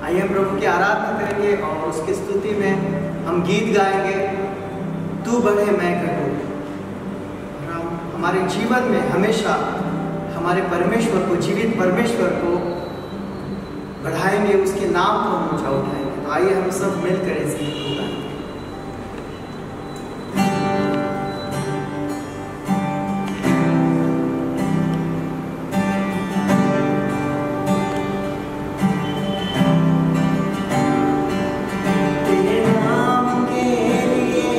आइए हम प्रभु की आराधना करेंगे और उसकी स्तुति में हम गीत गाएंगे, तू बढ़े मैं घटूं। हम हमारे जीवन में हमेशा हमारे परमेश्वर को, जीवित परमेश्वर को बढ़ाएंगे, उसके नाम को हम ऊंचा उठाएंगे। तो आइए हम सब मिलकर इस गीत को गाएंगे। तेरे नाम के लिए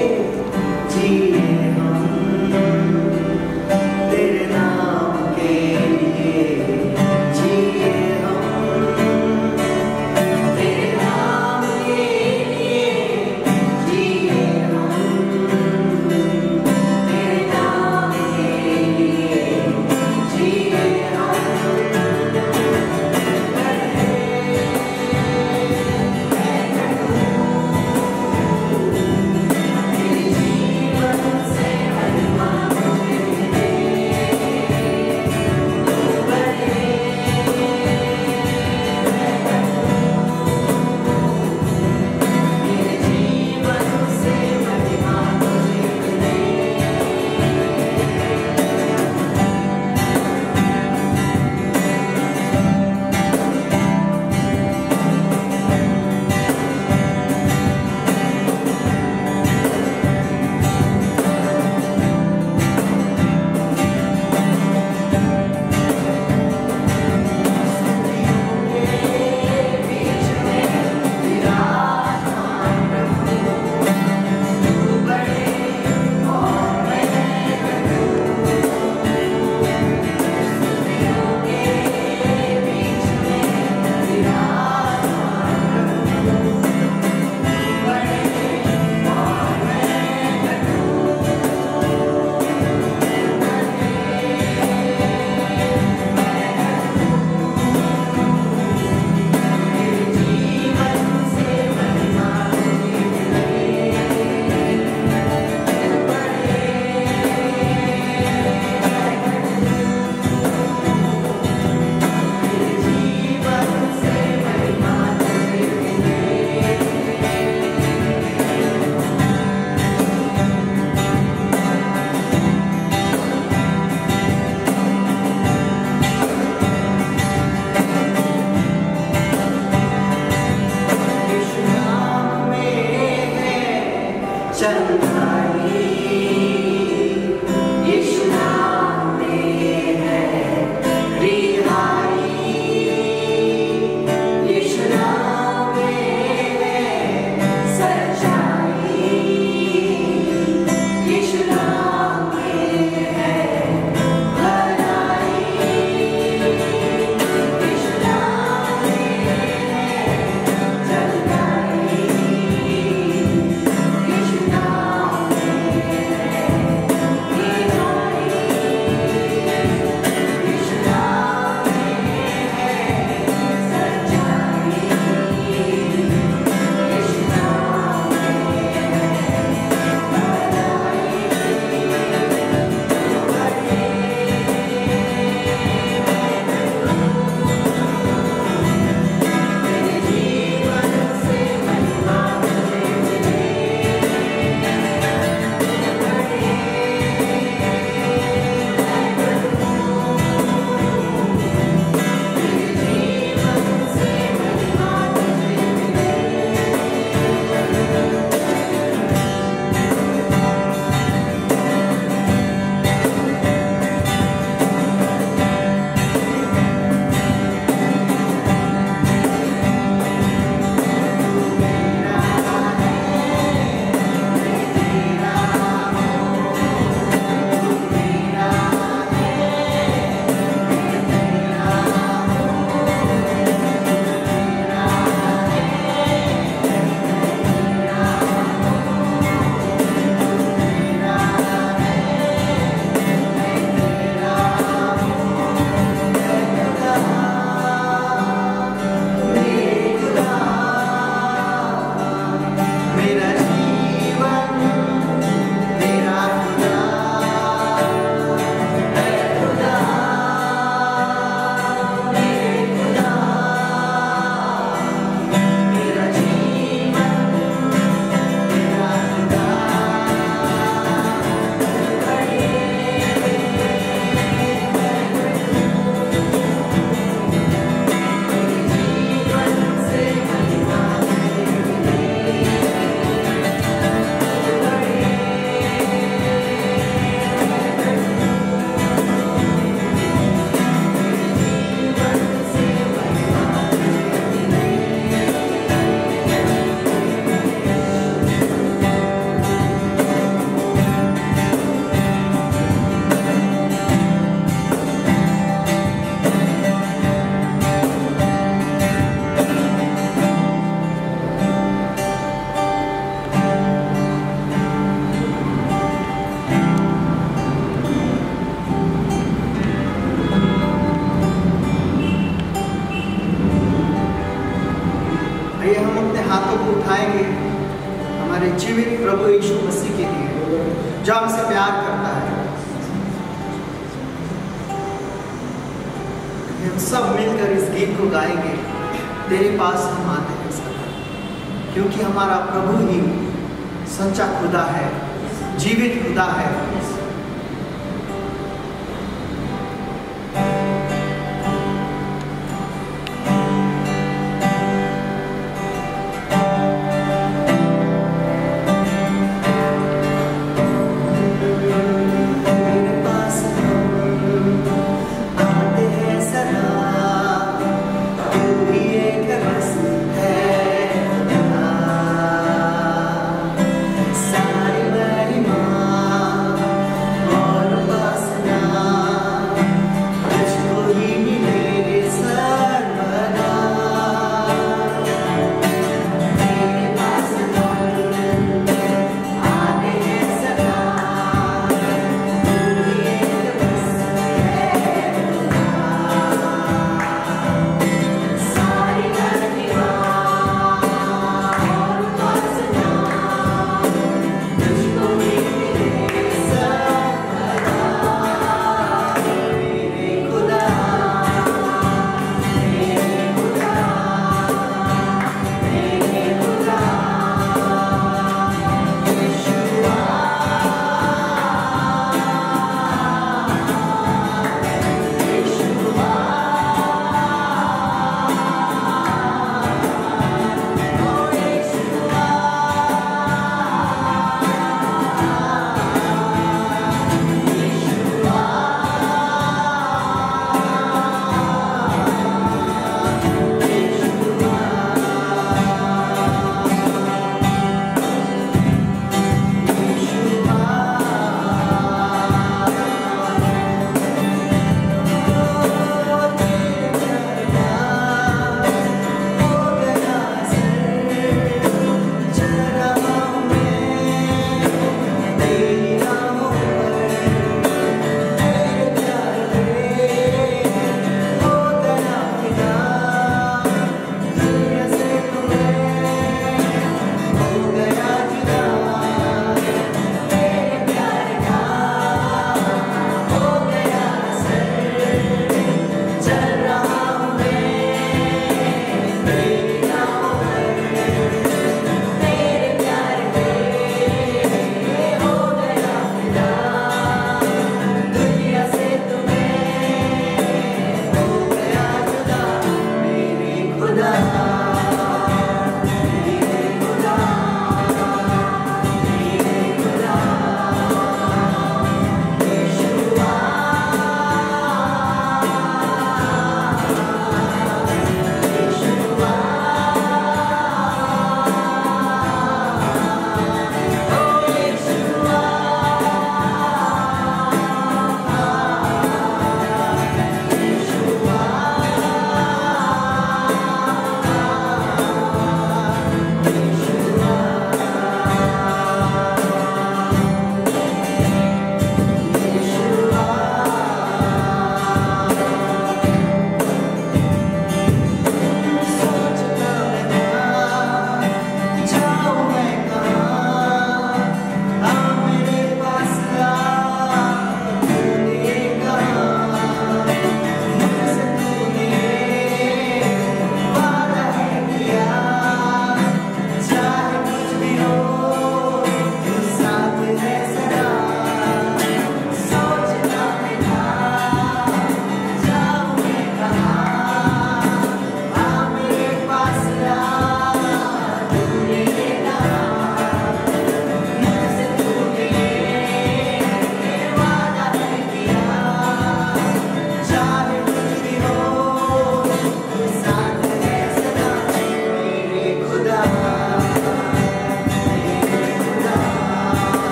उठाएंगे हमारे जीवित प्रभु यीशु मसीह के लिए, जो हमसे प्यार करता है। हम सब मिलकर इस गीत को गाएंगे, तेरे पास हम आते हैं सदा, क्योंकि हमारा प्रभु ही सच्चा खुदा है, जीवित खुदा है। सारी महिमा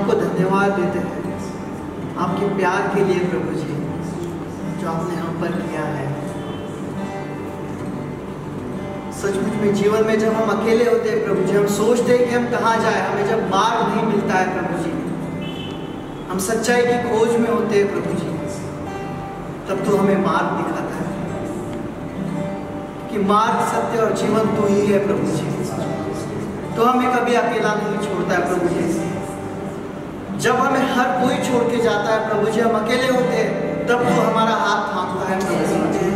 आपको धन्यवाद देते हैं आपके प्यार के लिए प्रभु जी, जो आपने हम पर किया है। सचमुच में जीवन में जब हम अकेले होते हैं प्रभु जी, हम सोचते हैं कि हम कहाँ जाए, हमें जब मार्ग नहीं मिलता है प्रभु जी, हम सच्चाई की खोज में होते हैं प्रभु जी, तब तो हमें मार्ग दिखाता है कि मार्ग, सत्य और जीवन तो ही है प्रभु जी। तो हमें कभी अकेला नहीं छोड़ता है प्रभु जी। जब हमें हर कोई छोड़ के जाता है प्रभु जी, हम अकेले होते हैं, तब तो हमारा हाथ थामता है प्रभु जी,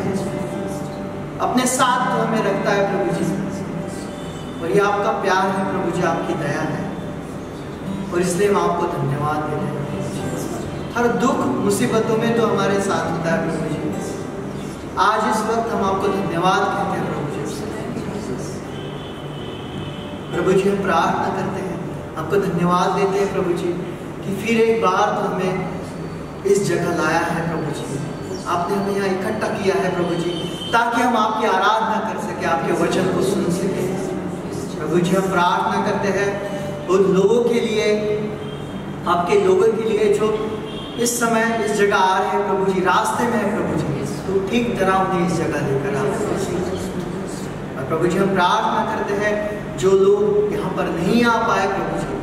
अपने साथ तो हमें रखता है प्रभु जी। और ये आपका प्यार है प्रभु जी, आपकी दया है, और इसलिए हम आपको धन्यवाद देते हैं। हर दुख मुसीबतों में तो हमारे साथ होता है प्रभु जी। आज इस वक्त हम आपको धन्यवाद कहते हैं प्रभु जी। प्रभु जी हम प्रार्थना करते हैं, आपको धन्यवाद देते हैं प्रभु जी कि फिर एक बार तो हमें इस जगह लाया है प्रभु जी। आपने हमें यहाँ इकट्ठा किया है प्रभु जी, ताकि हम आपकी आराधना कर सके, आपके वचन को सुन सके। प्रभु जी हम प्रार्थना करते हैं उन लोगों के लिए, आपके लोगों के लिए जो इस समय इस जगह आ रहे हैं प्रभु जी, रास्ते में है प्रभु जी, तो ठीक तरह उन्हें इस जगह लेकर आ प्रभु जी। और प्रभु जी हम प्रार्थना करते हैं जो लोग यहाँ पर नहीं आ पाए प्रभु जी,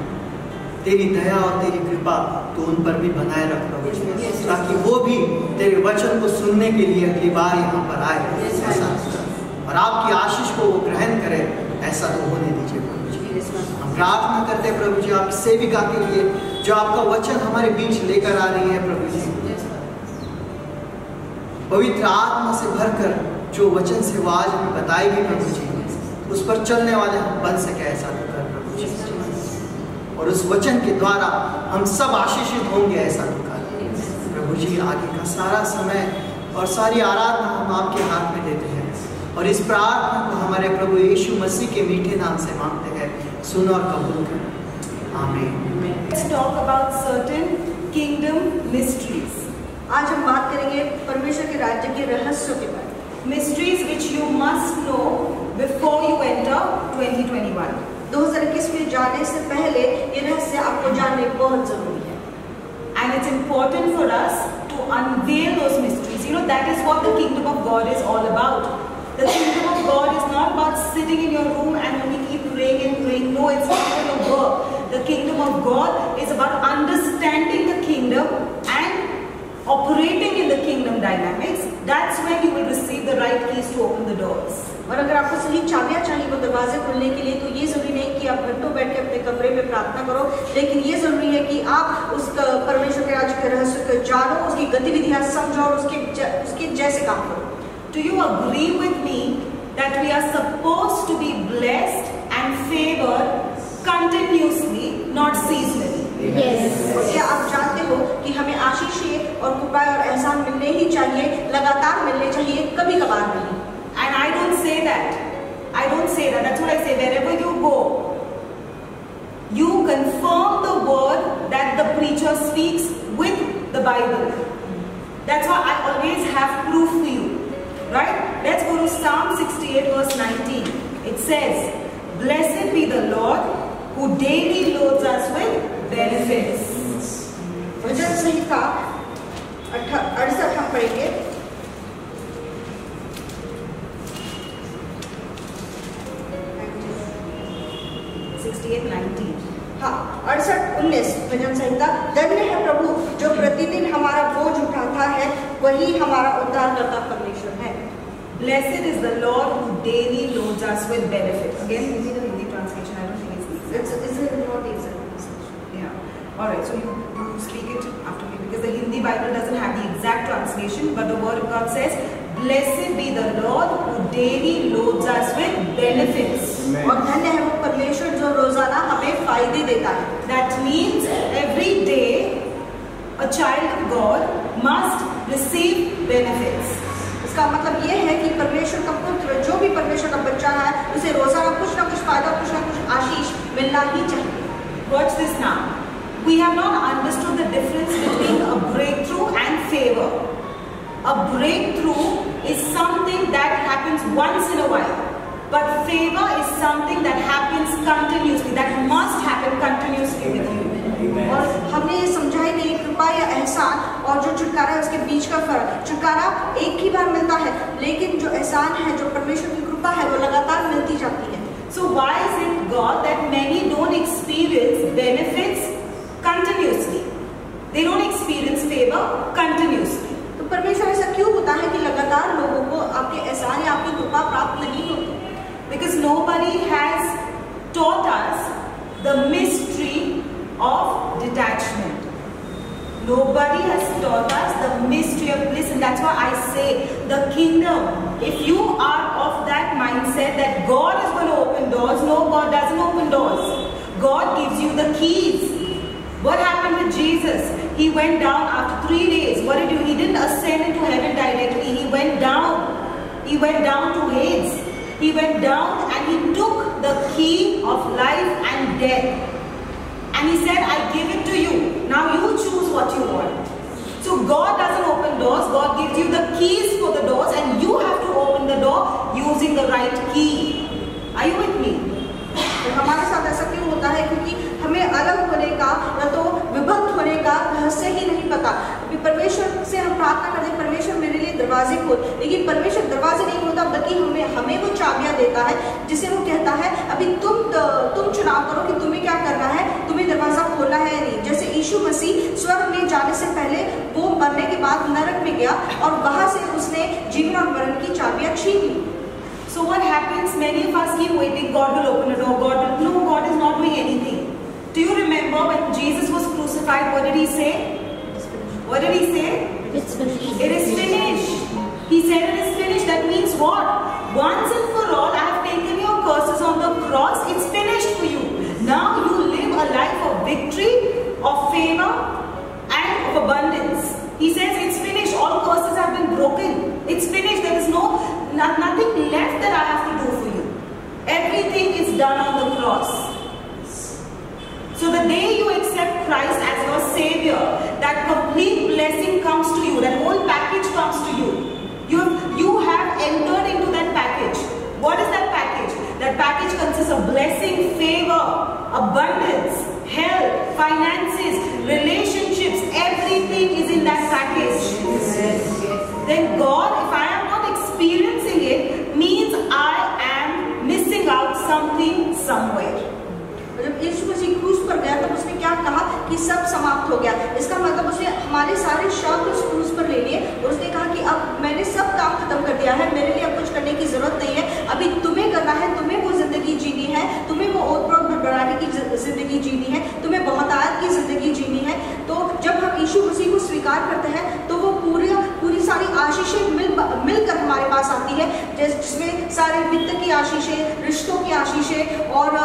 तेरी दया और तेरी कृपा तो उन पर भी बनाए रख प्रभु जी, ताकि वो भी तेरे वचन को सुनने के लिए अगली बार यहाँ पर आए ऐसा, और आपकी आशीष को वो ग्रहण करे, ऐसा तो होने दीजिए प्रभु जी। हम प्रार्थना करते हैं प्रभु जी आपकी सेविका के लिए, जो आपका वचन हमारे बीच लेकर आ रही है प्रभु जी। पवित्र आत्मा से भरकर जो वचन से वो आज हमें बताएगी प्रभु जी, उस पर चलने वाले हम बन सके, ऐसा तो कर प्रभु जी। और उस वचन के द्वारा हम सब आशीषित होंगे, ऐसा तो कर प्रभु जी। आगे का सारा समय और सारी आराधना हम आपके हाथ में देते हैं, और इस प्रार्थना को हमारे प्रभु यीशु मसीह के मीठे नाम से मांगते हैं, सुनो और कबूल करें, आमीन। Let's talk about certain kingdom mysteries. आज हम बात करेंगे परमेश्वर के राज्य के रहस्यों के बारे में। Mysteries which you must know before you enter 2021. 2021 में जाने से पहले ये रहस्य आपको जानने बहुत जरूरी है। And it's important for us to unveil those mysteries. You know, that is what the kingdom of God is all about. The kingdom of God is not about sitting in your room and only keep praying and praying. No, it's not going to work. The kingdom of God is about understanding the kingdom and operating in the kingdom dynamics. That's when you will receive the right keys to open the doors. और अगर आपको सही चाबियां चाहिए वो दरवाजे खोलने के लिए, तो ये जरूरी नहीं कि आप घंटों बैठ के अपने कमरे में प्रार्थना करो, लेकिन ये जरूरी है कि आप उस परमेश्वर के राज्य के रहस्य को जानो, उसकी गतिविधियां समझो और उसके जैसे काम करो। Do you agree with me that we are supposed to be blessed and favored continuously, not seasonally? Yes. और क्या आप जानते हो कि हमें आशीषें और कृपा और एहसान मिलने ही चाहिए, लगातार मिलने चाहिए, कभी कभार नहीं। And I don't say that. I don't say that. That's what I say. Wherever you go, you confirm the word that the preacher speaks with the Bible. That's why I always have proof for you. Right? Let's go to Psalm 68 verse 19. It says, "Blessed be the Lord who daily loads us with benefits." भजन संहिता 68 हम पढ़ेंगे। 68:19. हाँ, 68:19 भजन संहिता। धन्य है प्रभु जो प्रतिदिन हमारा बोझ उठाता है, वही हमारा उद्धार करता परमेश्वर है। Blessed is the Lord who daily loads us with benefits. Again, this is the Hindi translation. I don't think it's easy. It's not easy. Yeah. All right. So you speak it after me, because the Hindi Bible doesn't have the exact translation, but the Word of God says, "Blessed be the Lord who daily loads us with benefits." और धन्य है वो परमेश्वर जो रोजाना हमें फायदे देता है। That means every day a child of God must receive benefits. इसका मतलब ये है कि परमेश्वर का पुत्र, जो भी परमेश्वर का बच्चा है, उसे रोजाना कुछ ना कुछ फायदा, कुछ ना कुछ आशीष मिलना ही चाहिए। Watch this now. We have not understood the difference between a breakthrough and favor. A breakthrough is something that happens once in a while, but favor is something that happens continuously, that must happen continuously with you. और हमने ये समझा ही नहीं कृपा या एहसान और जो छुटकारा है उसके बीच का फर्क। छुटकारा एक ही बार मिलता है, लेकिन जो एहसान है, जो परमेश्वर की कृपा है, वो लगातार मिलती जाती है। So why is it God that many don't experience benefits continuously? They don't experience favor continuously. तो परमेश्वर ऐसा क्यों होता है कि लगातार लोगों को आपके एहसान या आपकी कृपा प्राप्त नहीं होती? Because nobody has taught us the mystery of detachment. Nobody has taught us the mystery of bliss, and that's why I say the kingdom. If you are of that mindset that God is going to open doors, no, God doesn't open doors. God gives you the keys. What happened with Jesus? He went down after 3 days. What did he do? He didn't ascend into heaven directly. He went down. He went down to Hades. He went down and he took the key of life and death. And he said, I give it to you. Now you choose what you want. So God doesn't open doors. God gives you the keys for the doors and you have to open the door using the right key. Are you with me? तो हमारे साथ ऐसा क्यों होता है? क्योंकि हमें अलग होने का या तो विभक्त होने का रहस्य ही नहीं पता। अभी परमेश्वर से हम प्रार्थना करते हैं, परमेश्वर मेरे लिए दरवाजे खोल, लेकिन परमेश्वर दरवाजे नहीं खोलता, बल्कि हमें वो चाबियां देता है, जिसे वो कहता है अभी तुम चुनाव करो कि तुम्हें क्या करना है, तुम्हें दरवाजा खोलना है या नहीं। जैसे यीशु मसीह स्वर्ग में जाने से पहले वो मरने के बाद नरक में गया और वहां से उसने जीवन और मरण की चाबियां छीन ली। So what happens? Many of us keep waiting. God will open a door. God is not doing anything. Do you remember when Jesus was crucified? What did he say? What did he say? It's finished. It is finished. He said it is finished. That means what? Once and for all, I have taken your curses on the cross. It's finished for you. Now you live a life of victory, of favor, and of abundance. He says it's finished. All curses have been broken. It's finished. There is nothing left that I have to do for you. Everything is done on the cross. So the day you accept Christ as your Savior, that complete blessing comes to you. That whole package comes to you. You have entered into that package. What is that package? That package consists of blessing, favor, abundance, health, finances, relationships. Everything is in that package. Then God, if I am not experiencing it, means I am missing out something somewhere. जब यीशु मसीह क्रूस पर गया तब उसने क्या कहा कि सब समाप्त हो गया। इसका मतलब उसने हमारे सारे शब्द उस क्रूस पर ले लिए और उसने कहा कि अब मैंने सब काम खत्म कर दिया है, मेरे लिए अब कुछ करने की जरूरत नहीं है। अभी तुम्हें करना है, तुम्हें वो जिंदगी जीनी है, तुम्हें वो ओतप्रोत बढ़ाने की जिंदगी जीनी है, तुम्हें बहुतायत की जिंदगी जीनी है। तो जब हम यीशु मसीह को स्वीकार करते हैं तो वो पूरी सारी आशीषें मिलकर हमारे पास आती है, जिसमें सारे वित्त की आशीषें, रिश्तों की आशीषें और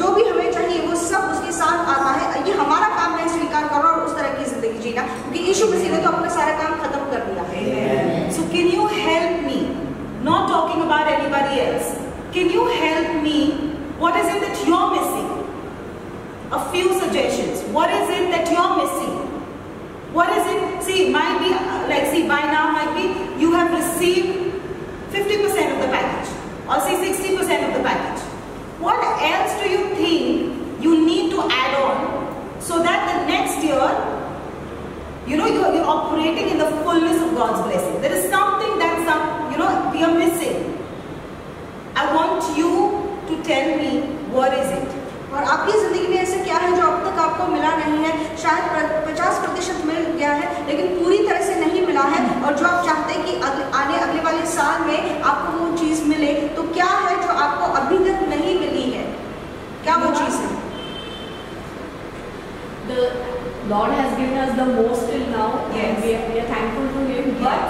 जो भी हमें चाहिए वो सब उसके साथ आता है। ये हमारा काम है स्वीकार करना और उस तरह की जिंदगी जीना, क्योंकि यीशु मसीह ने तो अपना सारा काम खत्म कर दिया। So can you help me? Not talking about anybody else. Can you help me? What is it that you're missing? A few suggestions. What is it that you're missing? What is it? See, might be by now might be you have received 50% of the package, or say 60% of the package. What else do you think you need to add on so that the next year, you're operating in the fullness of God's blessing? There is something that we are missing. I want you to tell me what is it. और आपकी जिंदगी में ऐसा क्या है जो अब तक आपको मिला नहीं है? शायद 50% मिल गया है, लेकिन पूरी तरह से नहीं मिला है, और जो आप चाहते हैं कि अगले वाले साल में आपको वो चीज मिले, तो क्या है जो आपको अभी तक नहीं मिली है? क्या वो चीज है? The Lord has given us the most till now, yes. And we are thankful to Him. But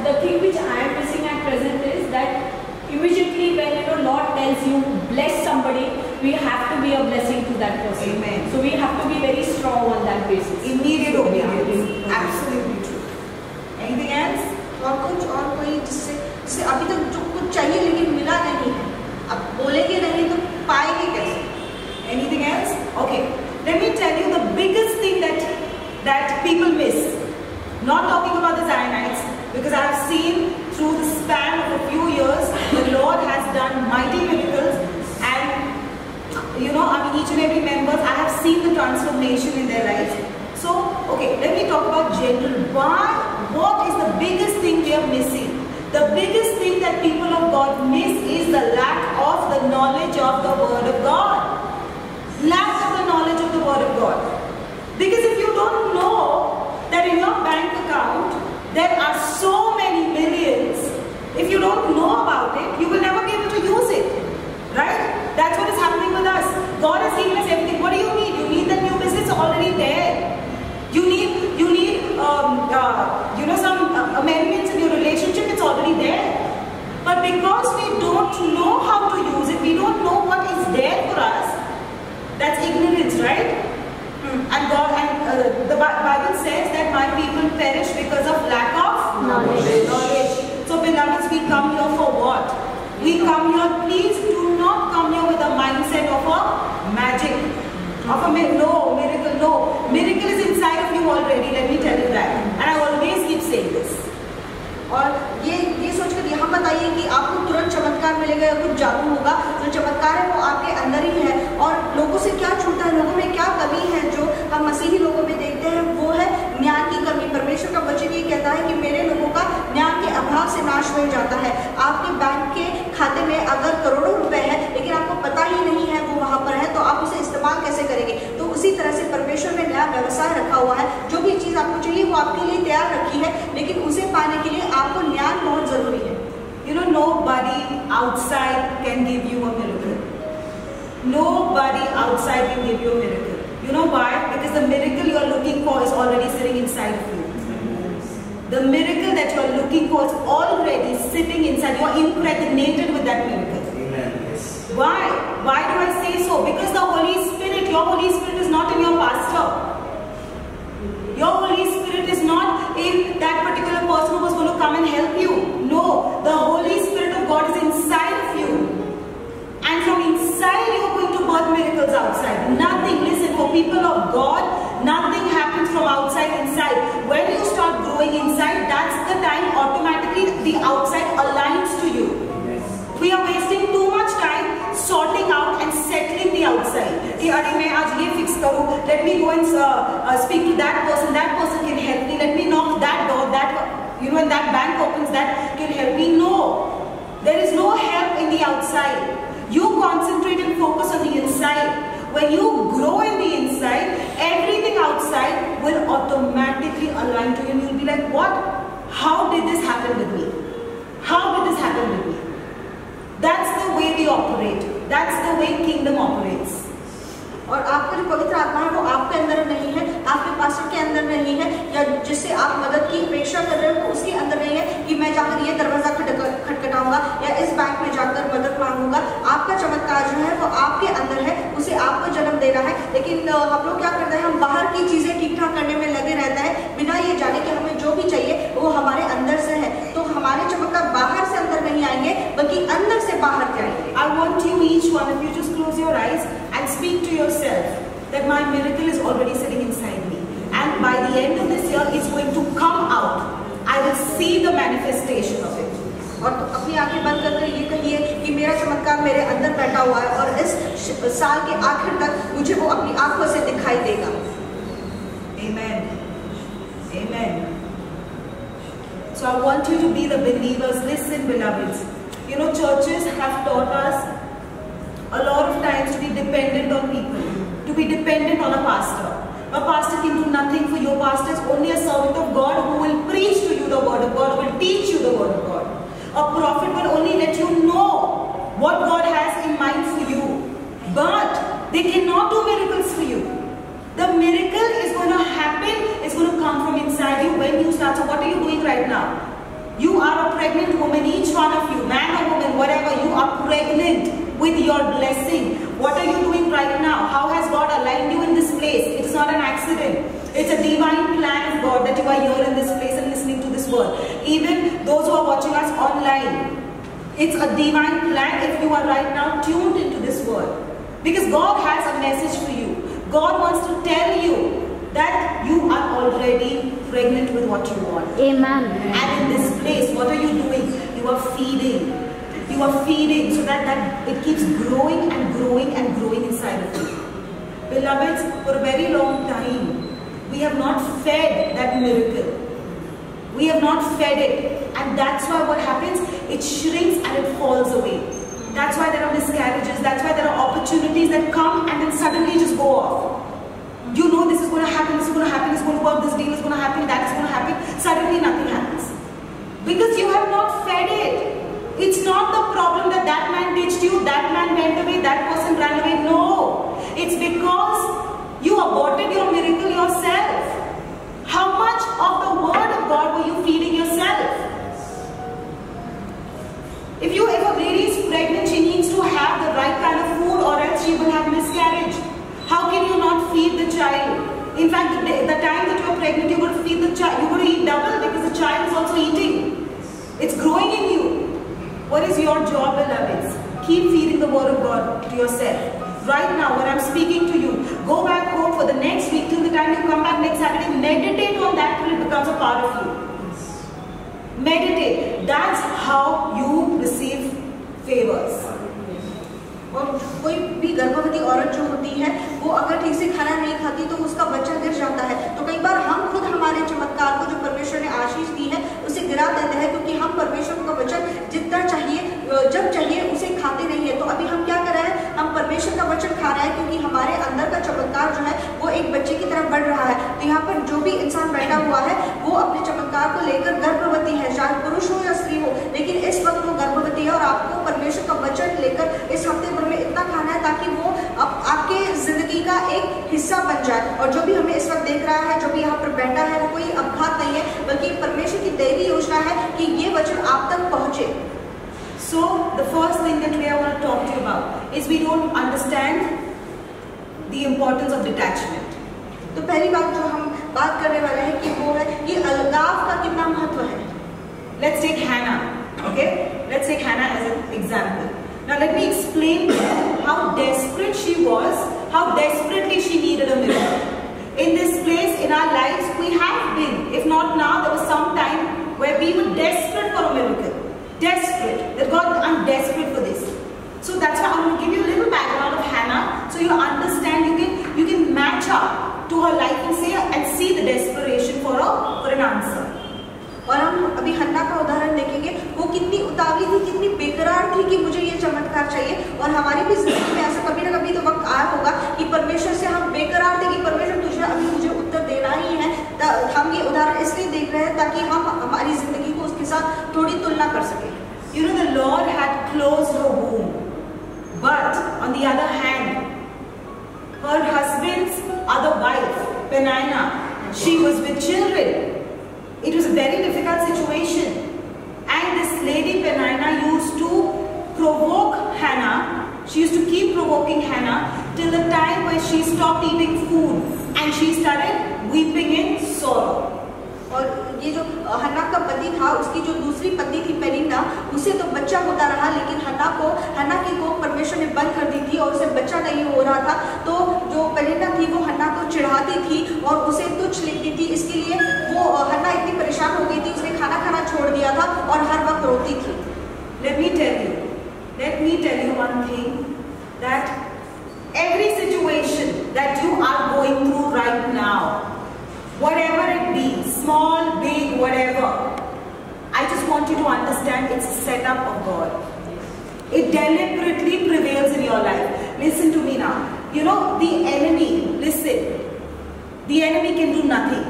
the thing which I am missing at present is that immediately when Lord tells you bless somebody, we have to be a blessing to that person. Amen. So we have to be very strong on that basis. Immediate obedience. Absolutely true. Anything else? और कोई जिससे अभी तक जो कुछ चाहिए लेकिन मिला नहीं है, अब बोलेंगे नहीं तो पाएंगे कैसे? Anything else? Okay. Let me tell you the biggest thing that people miss. Not talking about the Zionites, because I have seen through the span of a few years, the Lord has done mighty miracles, and each and every member, I have seen the transformation in their lives. So, okay, let me talk about general. What is the biggest thing we are missing? The biggest thing that people of God miss is the lack of the knowledge of the Word of God. Lack of the knowledge of the Word of God. Because if you don't know that in your bank account there are so many millions, if you don't know about it, you will never be able to use it. Right? That's what is happening with us. God has given us everything. What do you need? You need that new business already there. You need some amendments in your relationship. It's already there. But because we don't know how to use it, we don't know what is there for us. That's ignorance, right? And the Bible says that my people perish because of lack of knowledge. So beloveds, we come here for what? We come here, please do not come here with a mindset of a magic, of a miracle. No, miracle is inside of you already, let me tell you that. And I always keep saying this. और ये सोचकर यहाँ बताइए कि आपको तुरंत चमत्कार मिलेगा या कुछ जादू होगा। जो चमत्कार है वो आपके अंदर ही है। और लोगों से क्या छूटता है, लोगों में क्या कमी है जो हम मसीही लोगों में देखते हैं, वो है ज्ञान की कमी। परमेश्वर का वचन ये कहता है कि मेरे लोगों का ज्ञान के अभाव से नाश हो जाता है। आपके बैंक के खाते में अगर करोड़ों रुपए है लेकिन आपको पता ही नहीं है वो वहाँ पर है, तो आप उसे इस्तेमाल कैसे करेंगे? तो उसी तरह से परमेश्वर ने नया व्यवसाय रखा हुआ है। जो भी चीज़ आपको चाहिए वो आपके लिए तैयार रखी है, लेकिन उसे पाने के लिए आपको ज्ञान बहुत जरूरी है। Nobody outside can give you a miracle. Nobody outside can give you a miracle. You know why? Because the miracle you are looking for is already sitting inside of you. The miracle that you are looking for is already sitting inside. You are impregnated with that miracle. Amen. Yes. Why? Why do I say so? Because the Holy Spirit, your Holy Spirit is not in your pastor. Your Holy Spirit is not in that particular person who was going to come and help you. No, the Holy Spirit of God is inside of you. And from inside you are going to birth miracles outside. Nothing, listen, for people of God, nothing happens from outside inside. When you start growing inside, that's the time automatically the outside aligns to you. We are wasting too much time sorting out and settling the outside. Let me go and speak to that person can help me. Let me knock that door, when that bank opens, that can help me. No, there is no help in the outside. You concentrate and focus on the inside. When you grow in the inside, everything outside will automatically align to you. And you'll be like, what? How did this happen with me? How did this happen with me? That's the way we operate. That's the way kingdom operates. और आपका जो पवित्र आत्मा है वो आपके अंदर नहीं है, आपके पास्टर के अंदर नहीं है, या जिससे आप मदद की अपेक्षा कर रहे हो उसके अंदर नहीं है कि मैं जाकर ये दरवाजा खटखटाऊंगा या इस बैंक में जाकर मदद मांगूंगा। आपका चमत्कार जो है वो आपके अंदर है, उसे आपको जन्म देना है। लेकिन हम लोग क्या करते हैं, हम बाहर की चीजें ठीक ठाक करने में लगे रहते हैं बिना ये जाने कि हमें जो भी चाहिए वो हमारे अंदर से है। तो हमारे चमत्कार बाहर से अंदर नहीं आएंगे बल्कि अंदर से बाहर जाएंगे। I want you, each one of you, just close your eyes and speak to yourself that my miracle is already sitting inside me, and by the end of this year it's going to come out. I will see the manifestation of it. और अपनी आंखें बंद करके ये कहिए कि मेरा चमत्कार मेरे अंदर बैठा हुआ है और इस साल के आखिर तक मुझे वो अपनी आंखों से दिखाई देगा। Amen. Amen. So I want you to be the believers. Listen, beloveds. Churches have taught us a lot of times to be dependent on people, to be dependent on a pastor. A pastor can do nothing for you. A pastor is only a servant of God who will preach to you the word of God, who will teach you the word of God. A prophet will only let you know what God has in mind for you. But they cannot do miracles for you. The miracle is going to happen, it's going to come from inside you when you start. So what are you doing right now? You are a pregnant woman, each one of you, man or woman, whatever, you are pregnant with your blessing. What are you doing right now? How has God aligned you in this place? It is not an accident. It's a divine plan of God that you are here in this place and listening to this word. Even those who are watching us online, it's a divine plan if you are right now tuned into this word. Because God has a message for you. God wants to tell you that you are already pregnant with what you want. Amen. And in this place, what are you doing? You are feeding. You are feeding so that it keeps growing and growing and growing inside of you. Beloveds, for a very long time, we have not fed that miracle. We have not fed it. And that's why what happens, it shrinks and it falls away. That's why there are miscarriages. That's why there are opportunities that come and then suddenly just go off. You know this is going to happen, this is going to happen, it's going to work, this deal is going to happen, that is going to happen. Suddenly nothing happens. Because you have not fed it. It's not the problem that that man ditched you, that man went away, that person ran away. No. It's because you aborted your miracle yourself. How much of the word of God were you feeding yourself? If a lady is pregnant, she needs to have the right kind of food or else she will have miscarriage. How can you not feed the child? In fact, the time that you are pregnant, you're going to feed the child. You're going to eat double because the child is also eating. It's growing in you. What is your job, beloveds? Keep feeding the word of God to yourself. Right now, when I'm speaking to you, go back home for the next week till the time you come back next Saturday. Meditate on that till it becomes a part of you. Meditate. That's how you receive favors. और कोई भी गर्भवती औरत जो होती है वो अगर ठीक से खाना नहीं खाती तो उसका बच्चा गिर जाता है। तो कई बार हम खुद हमारे चमत्कार को जो परमेश्वर ने आशीष दी है उसे गिरा देते हैं, क्योंकि हम परमेश्वर का वचन जितना चाहिए जब चाहिए उसे खाते नहीं है। तो अभी हम क्या कर रहे हैं, हम परमेश्वर का वचन खा रहे हैं क्योंकि हमारे अंदर का चमत्कार जो है वो एक बच्चे की तरफ बढ़ रहा है। तो यहाँ पर जो भी इंसान बैठा हुआ है वो अपने चमत्कार को लेकर गर्भवती है, चाहे पुरुष हो या स्त्री हो, लेकिन इस वक्त वो गर्भवती है और आपको परमेश्वर का वचन लेकर इस हफ्ते में इतना खाना है ताकि वो आपके जिंदगी का एक हिस्सा बन जाए। और जो भी हमें इस वक्त देख रहा है, जो भी यहाँ पर बैठा है, वो कोई अपघात नहीं है, बल्कि परमेश्वर की दैवी योजना है कि ये वचन आप तक पहुंचे। So the first thing that today I want to talk to you about is we don't understand the importance of detachment. तो पहली बात जो हम बात करने वाले हैं कि वो है कि अलगाव का कितना महत्व है। Let's take Hannah. Okay, let's take Hannah as an example. Now let me explain how desperate she was, how desperately she needed a miracle. In this place in our lives, we have been, if not now, there was some time where we were desperate for a miracle. Desperate. That God, I'm desperate for this. So that's why I'm going to give you a little background of Hannah, so you understand, you can match up to her life and see the desperation for an answer. और हम अभी हन्ना का उदाहरण देखेंगे, वो कितनी उतावली थी, कितनी बेकरार थी कि मुझे ये चमत्कार चाहिए। और हमारी भी जिंदगी में ऐसा कभी ना कभी तो वक्त आया होगा कि परमेश्वर से हम बेकरार थे कि परमेश्वर तुझे अभी मुझे उत्तर देना ही है। हम ये उदाहरण इसलिए देख रहे हैं ताकि हम हमारी जिंदगी को उसके साथ थोड़ी तुलना कर सकें। You know, the Lord had closed her womb, but on the other hand, her husband's other wife, Peninnah, she was with children. It was a very difficult situation, and this lady Peninnah used to provoke Hannah. She used to keep provoking Hannah till the time where she stopped eating food and she started weeping in sorrow. और ये जो हन्ना का पति था, उसकी जो दूसरी पत्नी थी पेनिन्ना, उसे तो बच्चा होता रहा, लेकिन हन्ना की कोख परमेश्वर ने बंद कर दी थी और उसे बच्चा नहीं हो रहा था। तो जो पेनिन्ना थी वो हन्ना को चिढ़ाती थी और उसे तुच्छ लिखती थी। इसके लिए वो हन्ना इतनी परेशान हो गई थी, उसने खाना खाना छोड़ दिया था और हर वक्त रोती थी। Let me tell you one thing, that every situation that you are going through right now, whatever it be, small, big, whatever, I just want you to understand it's a setup of God. It deliberately prevails in your life. Listen to me now. You know, the enemy, listen, the enemy can do nothing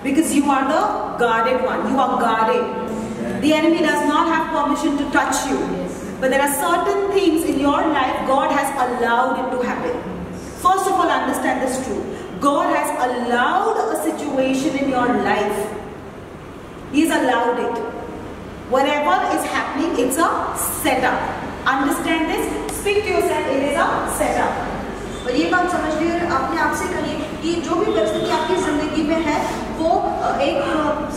because you are the guarded one. You are guarded. The enemy does not have permission to touch you. But there are certain things in your life God has allowed it to happen. First of all, understand this truth. God has allowed a situation in your life. He has allowed it. Whatever is happening, it's a setup. Understand this? Speak to yourself, it is a setup. और ये बात समझ लीजिए, अपने आप से कहिए कि जो भी परिस्थिति आपकी जिंदगी में है वो एक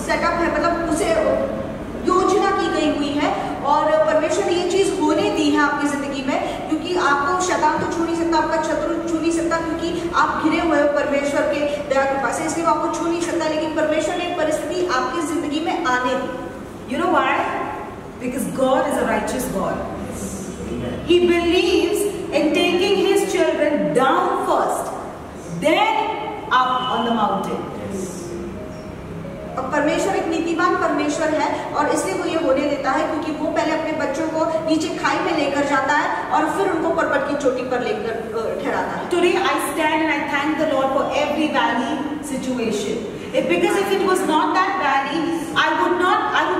सेटअप है, मतलब उसे योजना की गई हुई है और परमेश्वर ने ये चीज होने दी है आपकी जिंदगी में, क्योंकि आपको शैतान तो छू नहीं सकता, आपका शत्रु छू नहीं सकता, क्योंकि आप घिरे हुए हो परमेश्वर के दया के पास, इसलिए वो आपको छू नहीं सकता। लेकिन परमेश्वर ने परिस्थिति आपकी जिंदगी में आने दी। You know why? because God is a righteous God. He believes in taking his children down first, then up on the mountain. और परमेश्वर एक नीतिवान परमेश्वर है और इसलिए वो ये होने देता है क्योंकि वो पहले अपने बच्चों को नीचे खाई में लेकर जाता है और फिर उनको पर्वत की चोटी पर लेकर ठहराता है. Today I stand and I thank the Lord for every valley situation. Because if it was not that valley, I would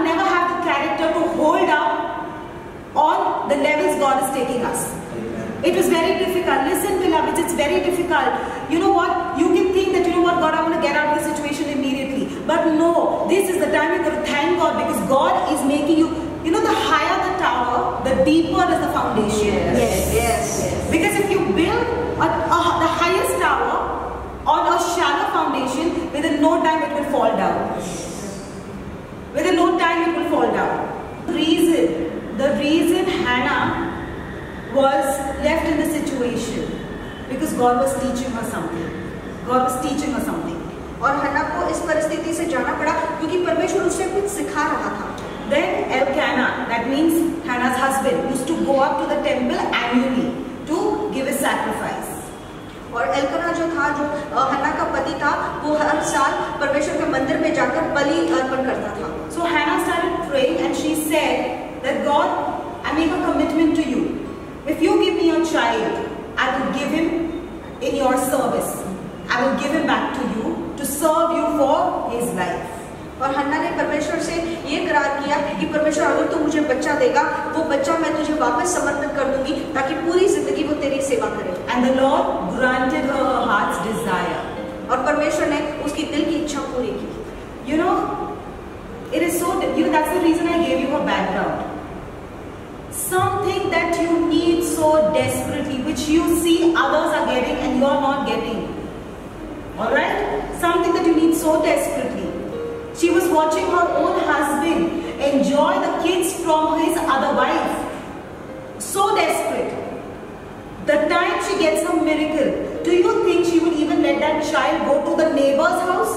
never have the character to hold up on the levels God is taking us. It was very difficult. Listen, beloveds, it's very difficult. You know what? You can think that, you know what, God, I want to get out of the situation immediately. But no, this is the time you're going to thank God because God is making you, you know, the higher the tower, the deeper is the foundation. Yes. Because if you build the highest tower on a shallow foundation, within no time it will fall down. Within no time it will fall down. The reason Hannah was left in the situation because God was teaching her something. God was teaching her something. और हन्ना को इस परिस्थिति से जाना पड़ा क्योंकि परमेश्वर उसे कुछ सिखा रहा था. Then Elkanah, that means Hannah's husband, used to go up to the temple annually to give a sacrifice. और एल्कना जो था, जो हन्ना का पति था, वो हर साल परमेश्वर के मंदिर में जाकर बलि अर्पण करता था. So Hannah started praying and she said that God, I make a commitment to you. If you give me a child, I will give him in your service. I will give him back to you to serve you for his life. और हन्ना ने परमेश्वर से ये करार किया कि परमेश्वर अगर तू मुझे बच्चा देगा, वो बच्चा मैं तुझे वापस समर्पित कर दूंगी ताकि पूरी जिंदगी वो तेरी सेवा करे. And the Lord granted her her heart's desire. और परमेश्वर ने उसकी दिल की इच्छा पूरी की. You know, it is so. You know, that's the reason I gave you her background. Something that you need so desperately, which you see others are getting and you are not getting. All right? Something that you need so desperately. She was watching her own husband enjoy the kids from his other wife. So desperate. The time she gets a miracle, do you think she would even let that child go to the neighbor's house?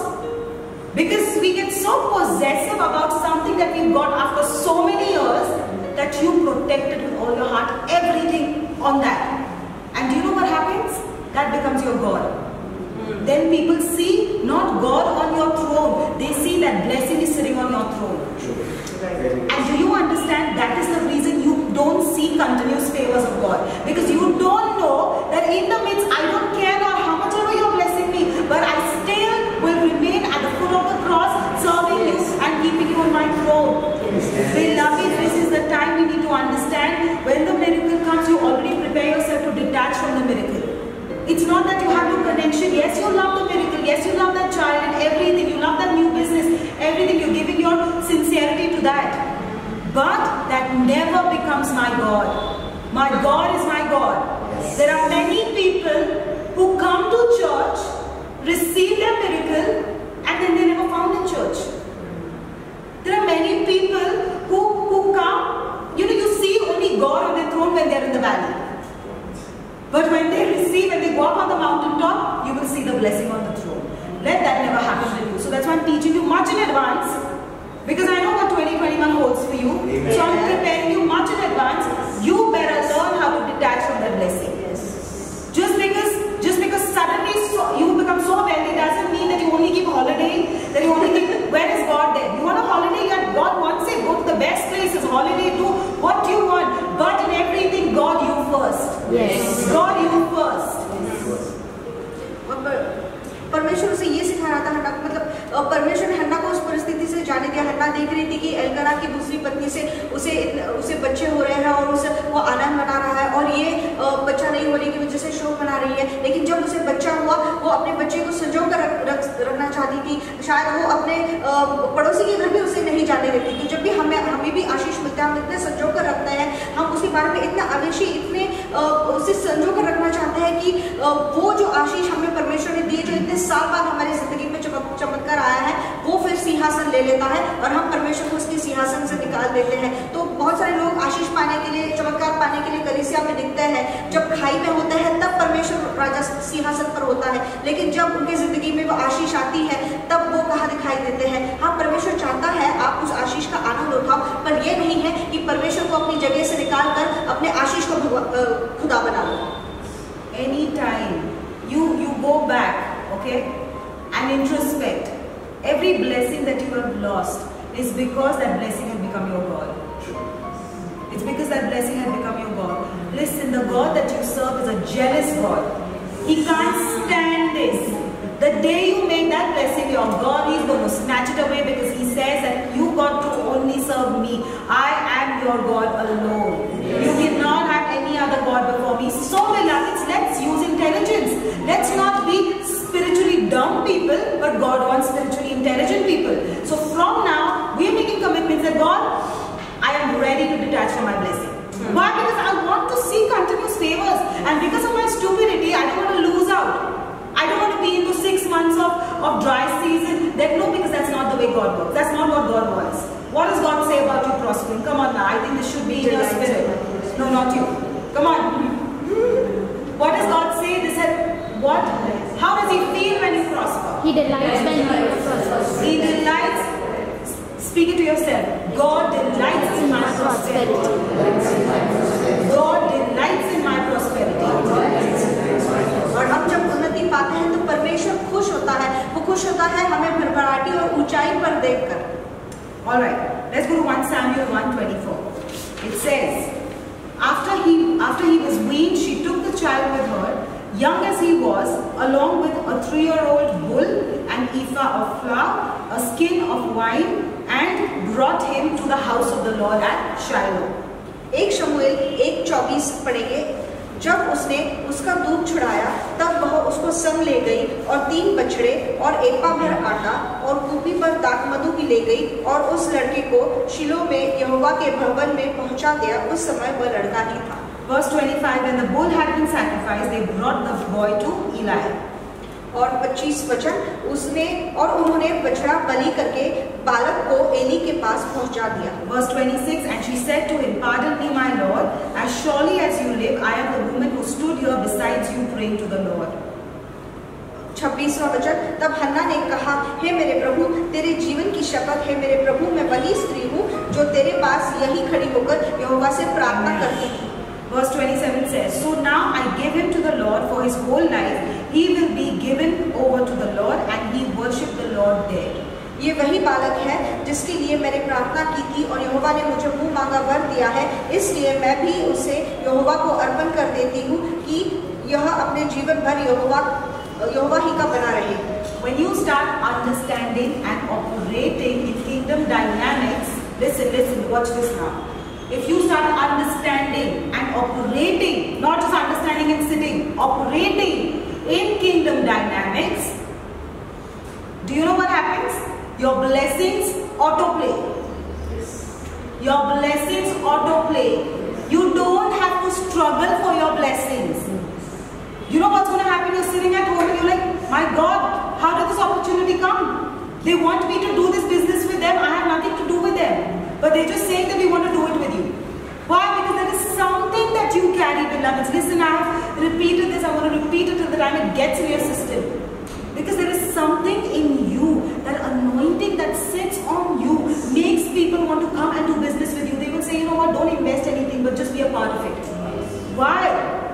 Because we get so possessive about something that we've got after so many years that you protect it with all your heart, everything on that. And do you know what happens? That becomes your God. Then people see not God on your throne, they see that blessing is sitting on your throne. And do you understand that is the reason you don't see continuous favors of God? Because you don't know that in the midst, I don't care how much ever you're blessing me, but I still will remain at the foot of the cross, serving you and keeping you on my throne. Beloved, this is the time we need to understand when the miracle comes, you already prepare yourself to detach from the miracle. It's not that you have no connection. Yes, you love the miracle. Yes, you love that child and everything. You love that new business. Everything. You're giving your sincerity to that. But that never becomes my God. My God is my God. Yes. There are many people who come to church, receive their miracle, and then they never found in church. There are many people who come, you see only God on their throne when they're in the valley. But when they receive and they go up on the mountaintop, you will see the blessing on the throne. Let that never happen to you. So that's why I'm teaching you much in advance. Because I know what 2021 holds for you. Amen. So I'm preparing you much in advance. You better learn how to detach from that blessing. Yes. Just because suddenly you become so wealthy doesn't mean that you only keep holiday. That you only keep, where is God then? You want a holiday? God wants it. Go to the best places. Holiday, do what you want. But in everything, God, you first. Yes. God, you first. परमेश्वर उसे ये सिखा रहा था हन्ना को, मतलब परमेश्वर ने हन्ना को उस परिस्थिति से जाने दिया. हन्ना देख रही थी कि एल्काना की दूसरी पत्नी से उसे बच्चे हो रहे हैं और वो आनंद मना रहा है और ये बच्चा नहीं होने की वजह से शोक मना रही है. लेकिन जब उसे बच्चा हुआ, वो अपने बच्चे को संजो कर रखना चाहती थी. शायद वो अपने पड़ोसी के घर भी उसे नहीं जाने देती कि जब भी हमें भी आशीष मिलता है, हम इतने संजो कर रखते हैं, हम उसके बारे में इतना अवेशी, इतने उसे संजो कर रखना चाहते हैं कि वो जो आशीष हमें परमेश्वर ने दिए, जो इतने साल बाद हमारी जिंदगी में चमत्कार आया है, वो फिर सिंहासन ले लेता है और हम परमेश्वर को उसके सिंहासन से निकाल देते हैं. तो बहुत सारे लोग आशीष पाने के लिए, चमत्कार पाने के लिए कलीसिया में दिखते हैं. जब खाई में होते हैं तब परमेश्वर राजा सिंहासन पर होता है, लेकिन जब उनकी जिंदगी में वो आशीष आती है तब वो कहाँ दिखाई देते हैं. हाँ, परमेश्वर चाहता है आप उस आशीष का आनंद उठाओ, पर यह नहीं है कि परमेश्वर को अपनी जगह से निकाल कर अपने आशीष को खुदा बना लो। Anytime you go back, okay, and introspect, every blessing that you have lost is because that blessing has become your God. It's because that blessing has become your God. Listen, the God that you serve is a jealous God. He can't stand this. The day you make that blessing your God, He's going to snatch it away, because He says that you got to only serve me. I am your God alone. You cannot have any other God before me. So beloveds, let's use intelligence. Let's not be spiritually dumb people, but God wants spiritually intelligent people. So from now, we are making commitments that God, I am ready to detach from my blessing. Why? Because I want to see continuous favors, and because of my stupidity, I don't want to lose out. I don't want to be into 6 months of dry season. No, because that's not the way God works. That's not what God wants. What does God say about you prospering? Come on now. I think this should be in your spirit. No, not you. Come on. What does God say? This has, what? How does He feel when you prosper? He delights when you prosper. He delights. Speak it to yourself. God delights in my prosperity. God delights in my prosperity. और हम जब उन्नति पाते हैं तो परमेश्वर खुश होता है। वो खुश होता है हमें भरभराटी और ऊंचाई पर देखकर। All right, let's go to 1 Samuel 1:24. It says, after he was weaned, she took the child with her, young as he was, along with a 3-year-old bull, an ephah of flour, a skin of wine, and brought him to the house of the Lord at Shiloh. 1 शमूएल 1:24 पढ़ेंगे। जब उसने उसका दूध छुड़ाया तब वह उसको संग ले गई और 3 बछड़े और एपा भर आटा और कूपी पर दाखमधु भी ले गई और उस लड़के को शिलो में यहोवा के भवन में पहुंचा दिया। उस समय वह लड़का ही था। Verse 25, when the bull had been sacrificed, they brought the boy to Eli. और 25 वचन, उन्होंने बछड़ा बलि करके बालक को एली के पास पहुंचा दिया। Verse 26, and she said to him, pardon me, my Lord, as surely as you live, I am the woman who stood here besides you praying to the Lord. 26वां वचन, तब हन्ना ने कहा, हे मेरे प्रभु, तेरे जीवन की शपथ है मेरे प्रभु, मैं वही स्त्री हूँ जो तेरे पास यही खड़ी होकर यहोवा से प्रार्थना करती थी। Verse 27 says, so now I give him to the Lord for his whole life. He will be given over to the Lord, and he worshiped the Lord there. ये वही बालक है जिसके लिए मैंने प्रार्थना की थी और यहोवा ने मुझे मुंह मांगा वर दिया है, इसलिए मैं भी उसे यहोवा को अर्पण कर देती हूँ कि यह अपने जीवन भर यहोवा ही का बना रहे। When you start understanding and operating in kingdom dynamics, listen, watch this now. If you start understanding and operating, not just understanding and sitting, operating in kingdom dynamics, do you know what happens? Your blessings autoplay. Your blessings autoplay. You don't have to struggle for your blessings. You know what's going to happen? You're sitting at home and you're like, my God, how did this opportunity come? They want me to do this business with them. I have nothing to do with them. But they're just saying that we want to do it with you. Why? Because there is something that you carry, beloveds. Listen, I have repeated this. I want to repeat it till the time it gets in your system. Because there is something in you, that anointing that sits on you makes people want to come and do business with you. They will say, you know what, don't invest anything, but just be a part of it. Why?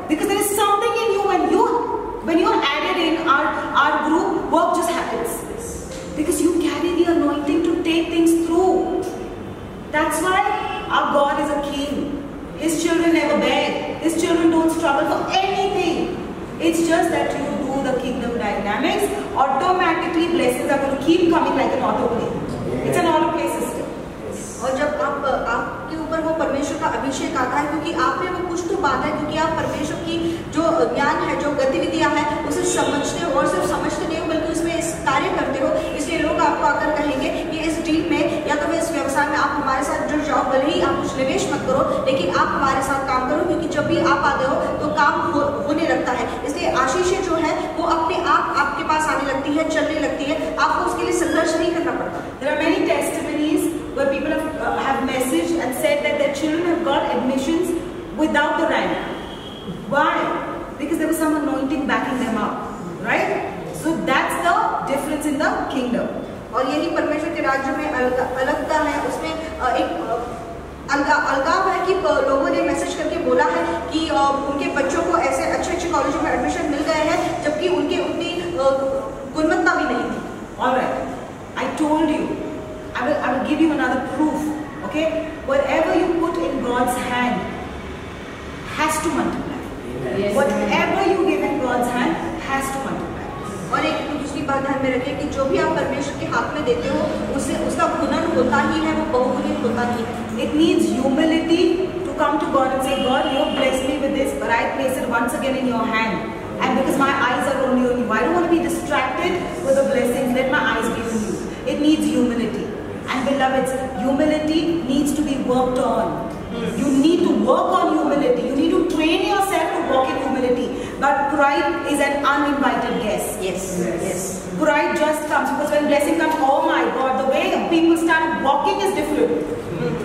Because there is something in you, when you are added in our group, work just happens. Because you carry the anointing to take things through. That's why our God is a king. His children never beg. His children don't struggle for anything. It's just that you do the kingdom dynamics, automatically blessings are going to keep coming like an autoplay. It's an autoplay system. और जब आपके ऊपर वो परमेश्वर का अभिषेक आता है, क्योंकि आप में वो कुछ तो बात है, क्योंकि आप परमेश्वर की जो ज्ञान है, जो गतिविधियां हैं, उसे समझते हो और सिर्फ समझते नहीं हो बल्कि उसमें इस कार्य करते हो। इसलिए लोग आपको आकर कहेंगे कि इस डील में या तो इस व्यवसाय में आप हमारे साथ जुड़ जाओ, भले ही आप कुछ निवेश मत करो, लेकिन आप हमारे साथ काम करो, क्योंकि जब भी आप आते हो तो काम होने लगता है। इसलिए आशीषें जो है वो अपने आप आपके पास आने लगती है, चलने लगती है, आपको उसके लिए संघर्ष नहीं करना पड़ता। There are many testimonies where people have messaged and said that their children have got admissions without the rank. Why? Because there was some anointing backing them up, right? So that's the difference in the kingdom. और यही परमेश्वर के राज्य में अलगता है, उसमें एक अलगाव है कि लोगों ने मैसेज करके बोला है कि उनके बच्चों को ऐसे अच्छे कॉलेज में एडमिशन मिल गए हैं जबकि उनकी उतनी गुणवत्ता भी नहीं थी। Alright, I told you, I will give you another proof, okay? Whatever you put in God's hand has to multiply. Yes. Whatever you give in God's hand has to multiply. और एक दूसरी बात ध्यान में रखें कि जो भी आप परमेश्वर के हाथ में देते हो उससे उसका गुणन होता ही है, वो बहुगुणित होता ही है। It needs humility to come to God and say, God, you have blessed me with this, but I place it once again in your hand. And because my eyes are only on you, I don't want to be distracted with the blessings. Let my eyes be on you. It needs humility. And beloveds, humility needs to be worked on. You need to work on humility. You need to train yourself to walk in humility. But pride is an uninvited guest. Yes. Pride just comes because when blessing comes, oh my God, the way people start walking is different.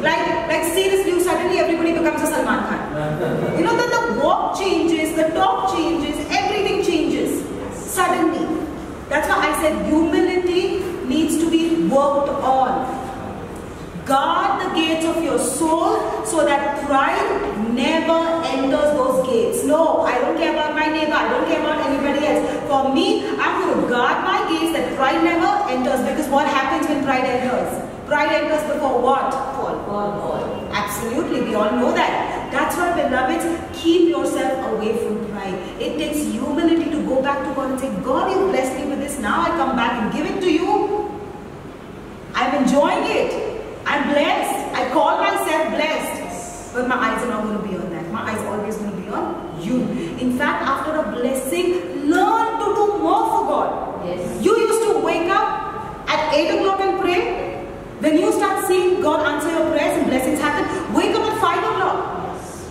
Like seriously, suddenly everybody becomes a Salman Khan. You know that the walk changes, the talk changes, everything changes suddenly. That's why I said humility needs to be worked on. Guard the gates of your soul so that pride never enters those gates. No, I don't care about my neighbor, I don't care about anybody else. For me, I'm going to guard my gates that pride never enters, because what happens when pride enters? Pride enters before what? Fall. Absolutely, we all know that. That's why, beloveds, keep yourself away from pride. It takes humility to go back to God and say, God, you blessed me with this. Now I come back and give it to you. I'm enjoying it. I'm blessed. I call myself blessed. But my eyes are not going to be on that. My eyes are always going to be on you. In fact, after a blessing, learn to do more for God. Yes. You used to wake up at 8 o'clock and pray. When you start seeing God answer your prayers and blessings happen, wake up at 5 o'clock.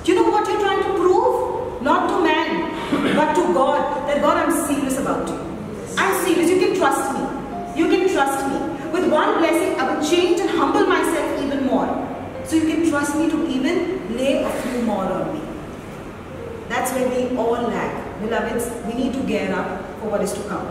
Do you know what you're trying to prove? Not to man, but to God. That God, I'm serious about you. I'm serious. You can trust me. You can trust me. With one blessing, I will change and humble myself even more. So you can trust me to even lay a few more on me. That's where we all lack. Beloveds, we need to gear up for what is to come.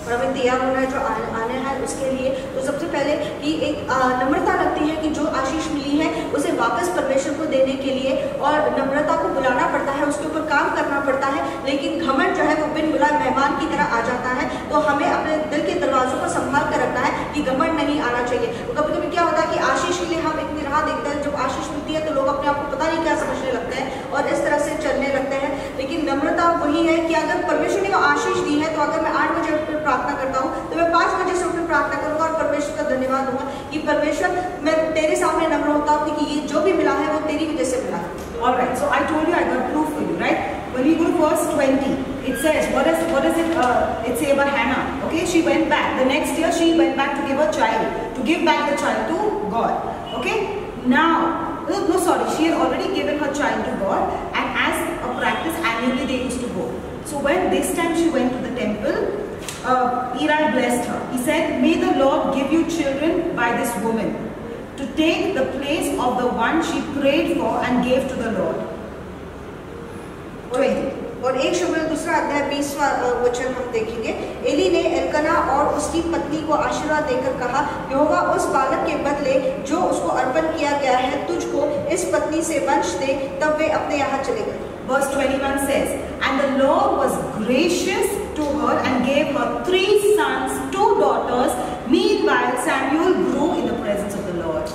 और हमें तैयार होना है जो आने है उसके लिए। तो सबसे पहले कि एक नम्रता लगती है कि जो आशीष मिली है उसे वापस परमेश्वर को देने के लिए, और नम्रता को बुलाना पड़ता है, उसके ऊपर काम करना पड़ता है। लेकिन घमंड जो है वो बिन बुलाए मेहमान की तरह आ जाता है। तो हमें अपने दिल के दरवाजों को संभाल कर रखना है कि घमंड नहीं आना चाहिए। तो कभी कभी क्या होता है कि आशीष के लिए हम इतनी राह देखते हैं, जब आशीष मिलती है तो लोग अपने आप को पता नहीं क्या समझने लगते हैं और इस तरह से चलने लगते हैं। लेकिन नम्रता वही है कि अगर परमेश्वर ने वो आशीष दी है, तो अगर मैं 8 बजे प्रार्थना करता हूँ तो मैं 5 बजे से उठकर प्रार्थना करूंगा और परमेश्वर का धन्यवाद दूंगा कि परमेश्वर मैं तेरे सामने नम्र होता हूँ क्योंकि ये जो भी मिला है वो तेरी वजह से मिला है। Alright, so I told you I got proof for you, right? When we go to verse 20, it says, what does it say about Hannah? Okay, she went back. The next year she went back to give her child, to give back the child to God. Okay, now, no sorry, she had already given her child to God, and as a practice annually they used to go. So when this time she went to the temple, Eli blessed her. He said, may the Lord give you children by this woman, to take the place of the one she prayed for and gave to the Lord. 20. और 1 शमूएल 2 अध्याय 20वां वचन हम देखेंगे। Eli ने एल्कना और उसकी पत्नी को आशीर्वाद देकर कहा, यहोवा उस बालक के बदले जो उसको अर्पण किया गया है तुझको इस पत्नी से वंश दे। तब वे अपने यहाँ चले गए। Verse 21 says, and the Lord was gracious to her and gave her 3 sons, 2 daughters. Meanwhile, Samuel grew in the presence of the Lord.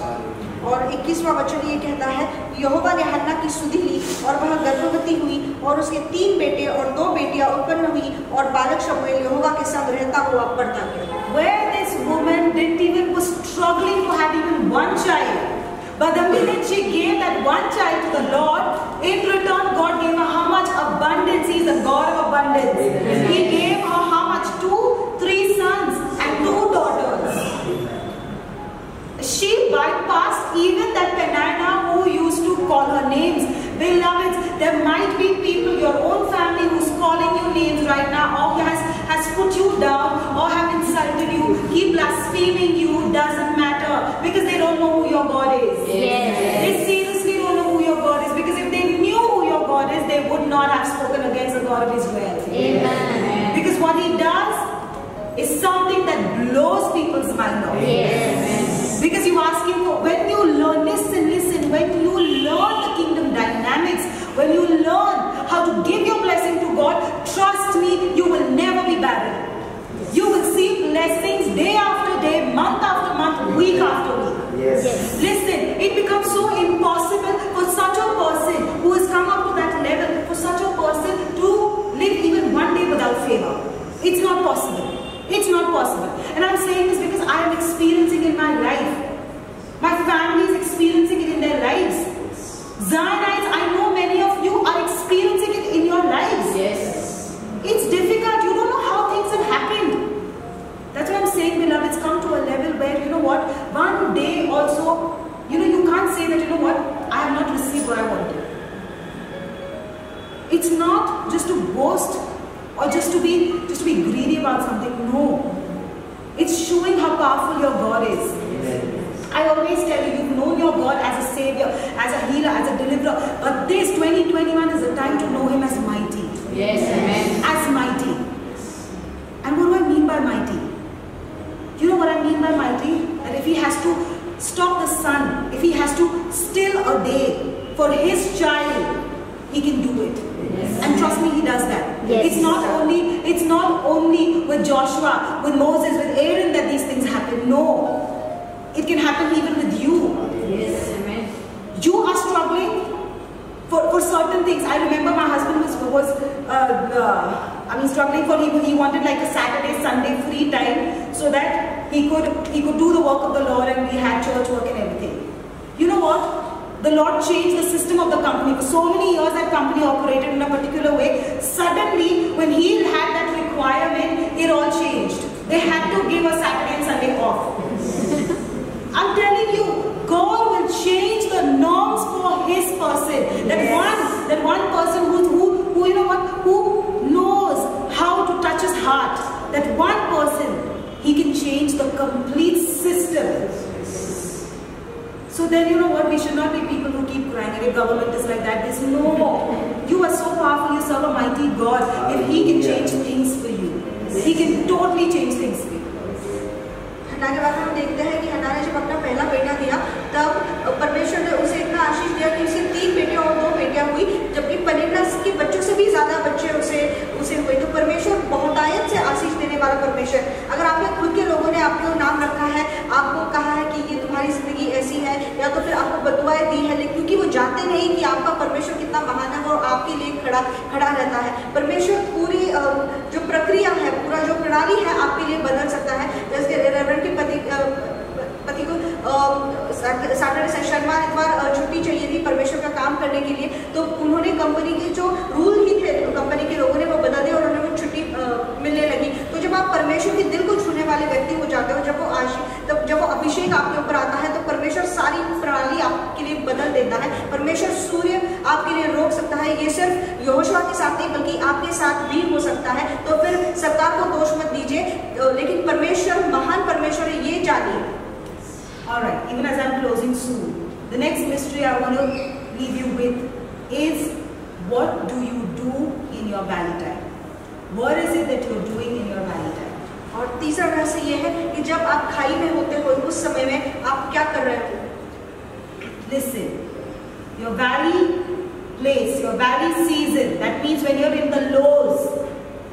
और 21वां वचन ये कहता है, यहोवा ने हन्ना की सुधि ली और वह गर्भवती हुई और उसके 3 बेटे और 2 बेटियां उत्पन्न हुई और बालक शमूएल यहोवा के संग रहता हुआ बढ़ता गया। Where this woman didn't even was struggling to have even one child. But the minute she gave that one child to the Lord, in return God gave her how much abundance. He is the God of abundance. He gave her how much? 2, 3 sons and 2 daughters. She bypassed even that Peninnah who used to call her names. Beloveds, there might be people, your own family, who's calling you names right now, or has put you down, or have insulted you, keep blaspheming you, doesn't matter, because they don't know who your God is. Yes. They seriously don't know who your God is, because if they knew who your God is, they would not have spoken against the God of Israel. Amen. Because what he does, is something that blows people's mind off. Yes. Because you ask him for, when you learn, listen, when you learn the kingdom dynamics, when you learn how to give your blessing to God, trust me, you will never be barren. You will see blessings day after day, month after month, week after week. Yes. Listen, it becomes so impossible for such a person who has come up to that level, for such a person to live even one day without favor. It's not possible. It's not possible. And I'm saying this because I am experiencing in my life. My family is experiencing it in their lives. Zionites, I know many of you are experiencing it in your lives. Yes. It's difficult. You don't know how things have happened. That's what I'm saying, beloved. It's come to a level where, you know what, one day also, you know, you can't say that, you know what, I have not received what I wanted. It's not just to boast or just to be greedy about something. No. It's showing how powerful your God is. I always tell you, you've known your God as a savior, as a healer, as a deliverer. But this 2021 is a time to know him as mighty. Yes, amen. As mighty. And what do I mean by mighty? You know what I mean by mighty? That if he has to stop the sun, if he has to still a day for his child, he can do it. Yes. And trust me, he does that. Yes. It's not only with Joshua, with Moses, with Aaron that these things happen. No. It can happen even with you. Yes, amen. You are struggling for certain things. I remember my husband was struggling for, he wanted like a Saturday, Sunday free time so that he could do the work of the Lord, and we had church work and everything. You know what? The Lord changed the system of the company. For so many years that company operated in a particular way. Suddenly, when he had that requirement, it all changed. They had to give a Saturday and Sunday off. I'm telling you, God will change the norms for his person. That one person who you know what, who knows how to touch his heart. That one person, he can change the complete system. So then, you know what, we should not be people who keep crying, if government is like that. There's no, you are so powerful, you serve a mighty God. If he can change things for you, he can totally change things for you. हन्ना के बाद हम देखते हैं कि हन्ना ने जब अपना पहला बेटा दिया, तब परमेश्वर ने उसे इतना आशीष दिया कि उसे 3 बेटे और 2 बेटियां हुई, जबकि पनिन्ना के बच्चों से भी ज्यादा बच्चे उसे हुए। तो परमेश्वर बहुतायत से आशीष देने वाला परमेश्वर। अगर आपके खुद के लोगों ने आपको नाम रखा है, आपको कहा है कि ये तुम्हारी जिंदगी ऐसी है, या तो फिर आपको बदुआएं दी है, लेकिन क्योंकि वो जानते नहीं कि आपका परमेश्वर कितना महान है और आपके लिए खड़ा रहता है। परमेश्वर पूरी जो प्रक्रिया है, पूरा जो प्रणाली है, आपके लिए बदल सकता है। जैसे रेवरेंड के पति को सैटरडे शनिवार इतवार छुट्टी चाहिए थी परमेश्वर का काम करने के लिए, तो उन्होंने कंपनी के जो रूल ही थे, कंपनी के लोगों ने वो बदल दिया और उन्हें वो छुट्टी मिलने लगी। तो जब आप परमेश्वर के दिल को छूने वाले व्यक्ति हो जाते हो, जब वो अभिषेक आपके ऊपर आता है, तो परमेश्वर सारी प्रणाली आपके लिए बदल देता है। परमेश्वर सूर्य आपके लिए रोक सकता है। ये सिर्फ यहोशुआ के साथ नहीं बल्कि आपके साथ भी हो सकता है। तो फिर सरकार को दोष मत दीजिए, लेकिन परमेश्वर महान परमेश्वर है, ये जानिए। Alright, even as I'm closing soon, the next mystery I want to leave you with is, what do you do in your valley time? What is it that you're doing in your valley time? और तीसरा रहस्य ये है कि जब आप खाई में होते हो, उस समय में आप क्या कर रहे हो? Listen, your valley place, your valley season, that means when you're in the lows,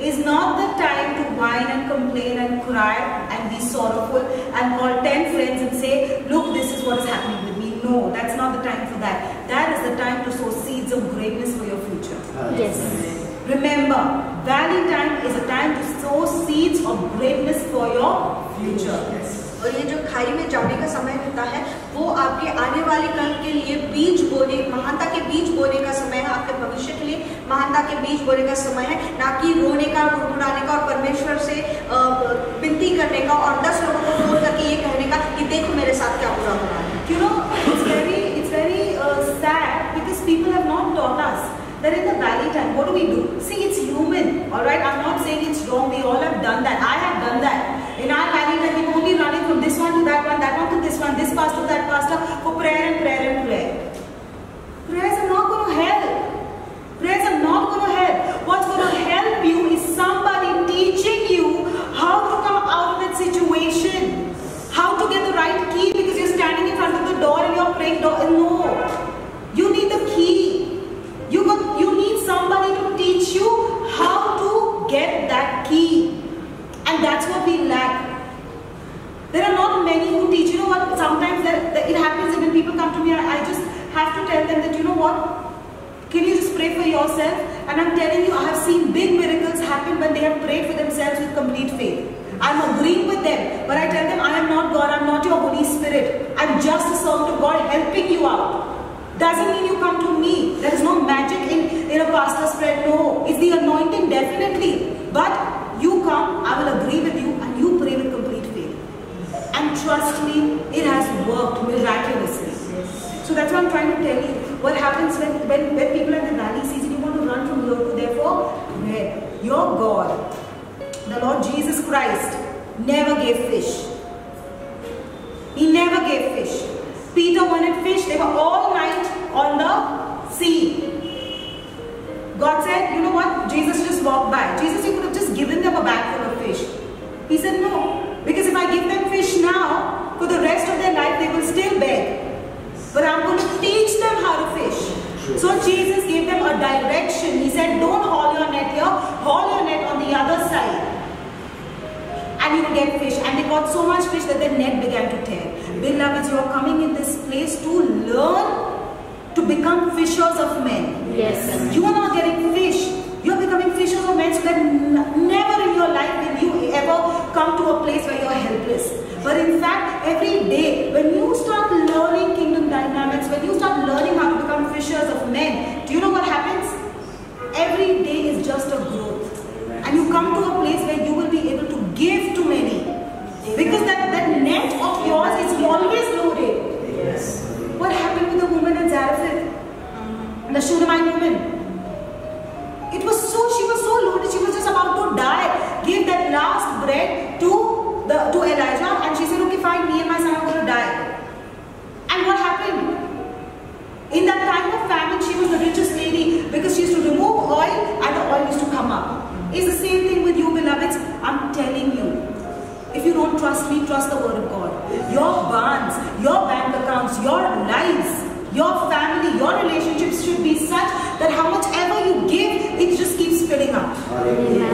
is not the time to whine and complain and cry and be sorrowful and call 10 friends and say, look, this is what is happening with me. No, that's not the time for that. That is the time to sow seeds of greatness for your future. Yes. Remember, valley time is a time to sow seeds of greatness for your future. और ये जो खाई में जाने का समय होता है, वो आपके आने वाले कल के लिए बीज बोने, महानता के बीज बोने का समय है। आपके भविष्य के लिए महानता के बीज बोने का समय है, ना कि रोने का, गुड़गुड़ाने का और परमेश्वर से विनती करने का और 10 लोगों को फोन करके ये कहने का कि देखो मेरे साथ क्या बुरा हो रहा है। You know, it's very sad because people have not taught us that in the valley time, what do? See, it's human, all right? I'm not saying it's wrong. We all have done that. I have done that. In our valley time, we're only running from this one to that one to this one, this pastor to that pastor for prayer and prayer and prayer. Prayers are not going to help. Prayers are not going to help. What's going to help you is somebody teaching you how to come have to tell them that, you know what, can you just pray for yourself? And I'm telling you, I have seen big miracles happen when they have prayed for themselves with complete faith. I'm agreeing with them, but I tell them, I am not God, I'm not your Holy Spirit. I'm just a servant of God helping you out. Doesn't mean you come to me. There is no magic in a pastor's prayer. No, it's the anointing definitely. But you come, I will agree with you, and you pray with complete faith. And trust me, it has worked miraculously. So that's what I'm trying to tell you. What happens when people are in the valley season, you want to run from here to therefore, where your God, the Lord Jesus Christ, never gave fish. He never gave fish. Peter wanted fish. They were all night on the sea. God said, you know what? Jesus just walked by. Jesus, you could have just given them a bag full of fish. He said, no. Because if I give them fish now, for the rest of their life, they will still beg. But I'm going to teach them how to fish. So Jesus gave them a direction. He said, don't haul your net here. Haul your net on the other side. And you will get fish. And they got so much fish that their net began to tear. Beloveds, you are coming in this place to learn to become fishers of men. Yes. You are not getting fish. You are becoming fishers of men, so that never in your life will you ever come to a place where you are helpless. But in fact, every day, when you start learning kingdom dynamics, when you start learning how to become fishers of men, do you know what happens? Every day is just a growth. And you come to a place where you will be able to give to many. Because that net of yours is always loaded. Yes. What happened with the woman in Zarephath? The Shunammite woman. She was so loaded, she was just about to die. Gave that last bread to Elijah, and she said, okay fine, me and my son are going to die. And what happened? In that time of famine, she was the richest lady because she used to remove oil and the oil used to come up. It's the same thing with you, beloveds. I'm telling you. If you don't trust me, trust the word of God. Your barns, your bank accounts, your lives, your family, your relationships should be such that how much ever you give, it just keeps filling up.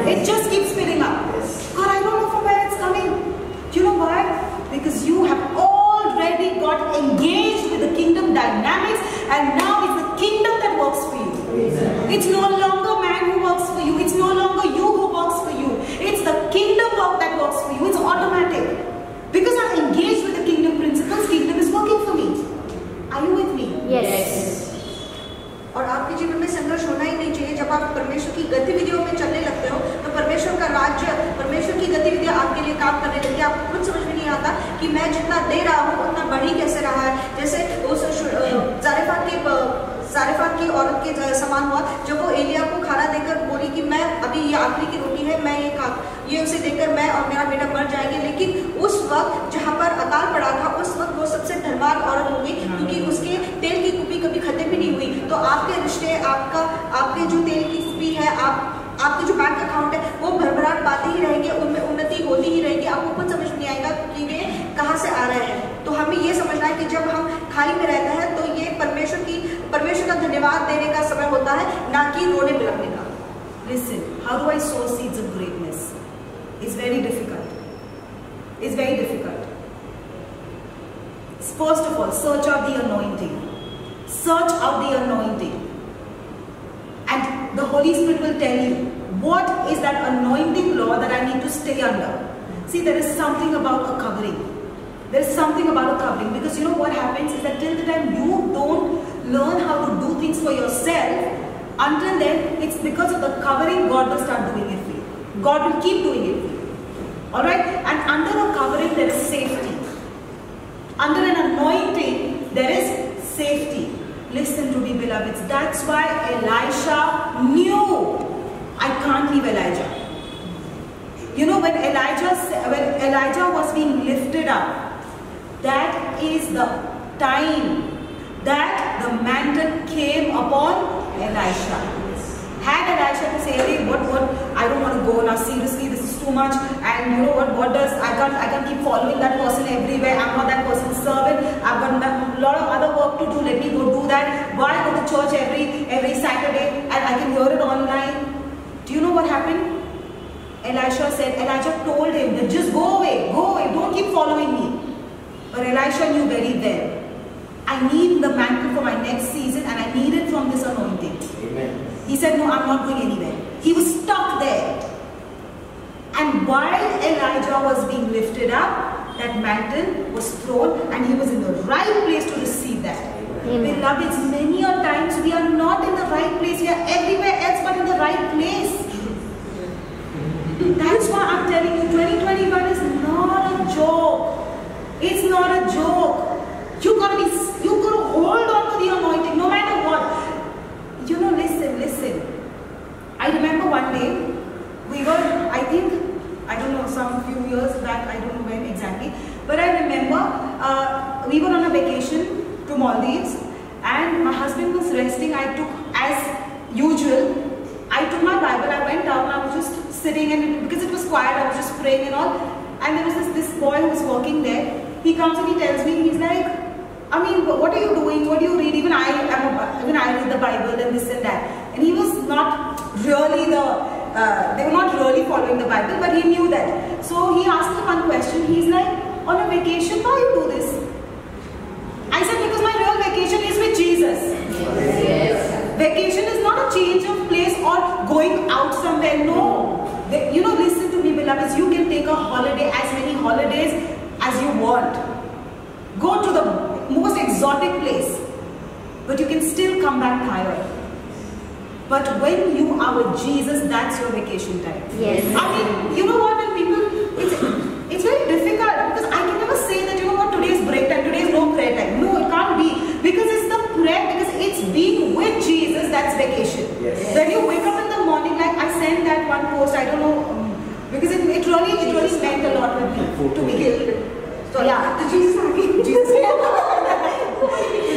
It just keeps filling up. God, I don't know from where it's coming. Do you know why? Because you have already got engaged with the kingdom dynamics, and now it's the kingdom that works for you. It's no longer man who works for you. It's no longer you who works for you. It's the kingdom work that works for you. It's automatic. Because I'm engaged with the kingdom principles, kingdom is working for me. Are you with me? Yes. और आपके जीवन में संघर्ष होना ही नहीं चाहिए। जब आप परमेश्वर की गतिविधियों में चलने लगते हो तो परमेश्वर का राज्य, परमेश्वर की गतिविधियां आपके लिए काम करने लगती है। आपको कुछ समझ में नहीं आता कि मैं जितना दे रहा हूँ उतना बढ़ ही कैसे रहा है। जैसे उस जारेफात की औरत के समान हुआ जब वो एलिया को खाना देकर बोली कि मैं अभी ये आखिरी की रोटी है, मैं ये उसे देकर मैं और मेरा बेटा मर जाएंगे। लेकिन उस वक्त जहाँ पर अकाल पड़ा था, उस वक्त वो सबसे धनवान औरत हो गई क्योंकि उसके तेल की कुप्पी कभी खत्म भी नहीं हुई। तो आपके रिश्ते, आपके जो तेल की कुप्पी है, आपके जो बैंक अकाउंट है, वो भरभराट पाते ही रहेंगे, उनमें उन्नति होती ही रहेगी। आपको कुछ समझ नहीं आएगा कि वे कहाँ से आ रहे हैं। तो हमें ये समझना है कि जब हम खाली में रहते हैं तो ये परमेश्वर का धन्यवाद देने का समय होता है, ना कि रोने बिलखने का। Listen, how do I sow seeds of greatness? It's very difficult. It's very difficult. First of all, search out the anointing. Search out the anointing. And the Holy Spirit will tell you what is that anointing law that I need to stay under. See, there is something about a covering. There is something about a covering, because you know what happens is that till the time you don't learn how to do things for yourself, until then, it's because of the covering God will start doing it for you. God will keep doing it for you. Alright? And under a covering there is safety. Under an anointing there is safety. Listen to me, beloveds. That's why Elisha knew, I can't leave Elijah. You know, when Elijah was being lifted up, that is the time that the mantle came upon Elisha. Had Elisha to say, hey, what, I don't want to go now, seriously, this is too much, and you know what does, I can't keep following that person everywhere, I'm not that person's servant, I've got a lot of other work to do, let me go do that. Why go to church every Saturday, and I can hear it online? Do you know what happened? Elijah told him that just go away, don't keep following me. But Elisha knew very well. I need the mantle for my next season and I need it from this anointing. Amen. He said, no, I'm not going anywhere. He was stuck there. And while Elijah was being lifted up, that mantle was thrown and he was in the right place to receive that. Amen. Beloveds, many a times we are not in the right place. We are everywhere else but in the right place. That's why I'm telling you, 2021 is not a joke. It's not a joke. You gotta hold on to the anointing no matter what. You know, listen. I remember one day, we were, I don't know, some few years back, I don't know when exactly, but I remember we were on a vacation to Maldives and my husband was resting. I took, as usual, I took my Bible, I went down, I was just sitting and because it was quiet, I was just praying and all. And there was this boy who was working there. He comes and he tells me, he's like, I mean, what are you doing? What do you read? Even I read the Bible and this and that. And he was not really they were not really following the Bible, but he knew that. So he asked me one question. He's like, on a vacation, why you do this? I said, because my real vacation is with Jesus. Yes. Vacation is not a change of place or going out somewhere. No. You know, listen to me, beloveds. You can take a holiday, as many holidays as you want. Go to the most exotic place. But you can still come back tired. But when you are with Jesus, that's your vacation time. Yes. I mean, you know what, when people, it's very difficult because I can never say that, you know what, today is break time, today is no prayer time. No, it can't be. Because it's the prayer, because it's being with Jesus, that's vacation. Yes. When you wake up in the morning, like I sent that one post, I don't know, because it really meant a lot with me, to me. So yeah, the Jesus hugging.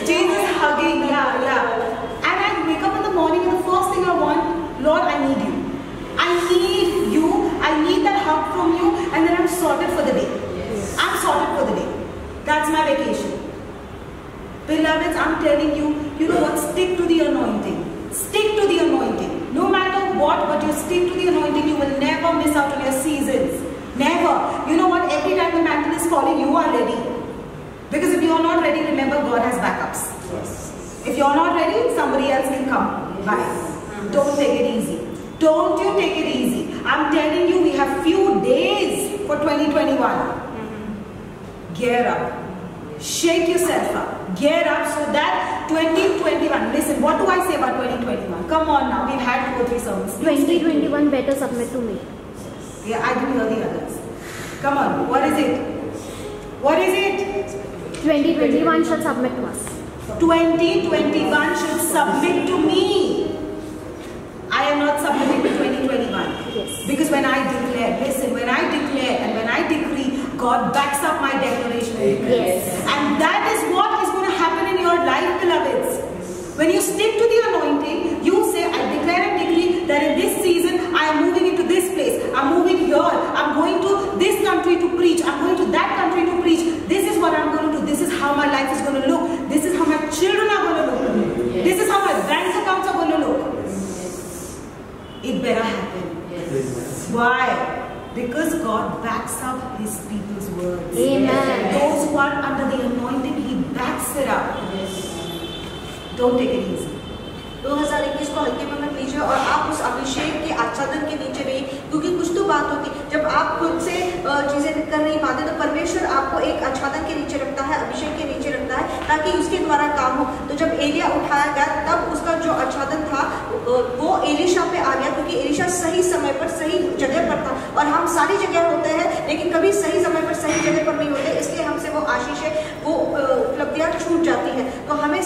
Jesus hugging, yeah. And I wake up in the morning and the first thing I want, Lord, I need you. I need you. I need that hug from you. And then I'm sorted for the day. Yes. I'm sorted for the day. That's my vacation. Beloveds, I'm telling you, you know what? Stick to the anointing. Stick to the anointing. No matter what, but you stick to the anointing, you will never miss out on your seasons. Never. You know what? Every time the mantle is falling, you are ready. Because if you are not ready, remember God has backups. Yes. If you are not ready, somebody else can come by. Don't take it easy. Don't you take it easy. I'm telling you, we have few days for 2021. Gear up. Shake yourself up. Gear up so that 2021. Listen, what do I say about 2021? Come on now. We've had 2 or 3 sermons. 2021 better submit to me. Yeah, I didn't hear the others. Come on. What is it? What is it? 2021 should submit to us. 2021 should submit to me. I am not submitting to 2021. Yes. Because when I declare, listen, when I declare and when I decree, God backs up my declaration. Yes. And that is what is going to happen in your life, beloveds. When you stick to the anointing, you say, I declare and decree that in this season, I am moving into this place. I'm moving here. I'm going to this country to preach. I'm going to that country to preach. This is what I'm going to do. This is how my life is going to look. This is how my children are going to look. Yes. This is how my bank accounts are going to look. It better happen. Yes. Why? Because God backs up His people's words. Amen. Those who are under the anointing, He backs it up. Don't take it easy. 2021 को हल्के में मत लीजिए और आप उस अभिषेक के आच्छादन के नीचे रहिए, क्योंकि कुछ तो बात होगी जब आप खुद से चीजें कर नहीं पाते तो परमेश्वर आपको एक आच्छादन के नीचे रखता है, अभिषेक के नीचे रखता है ताकि उसके द्वारा काम हो। तो जब एलिया उठाया गया तब उसका जो आच्छादन था वो एलिशा पे आ गया, क्योंकि एलिशा सही समय पर सही जगह पर था। और हम सारी जगह होते हैं लेकिन कभी सही समय पर सही जगह पर नहीं होते, इसलिए हमसे वो आशीष है, वो उपलब्धियां छूट जाती है। तो हमें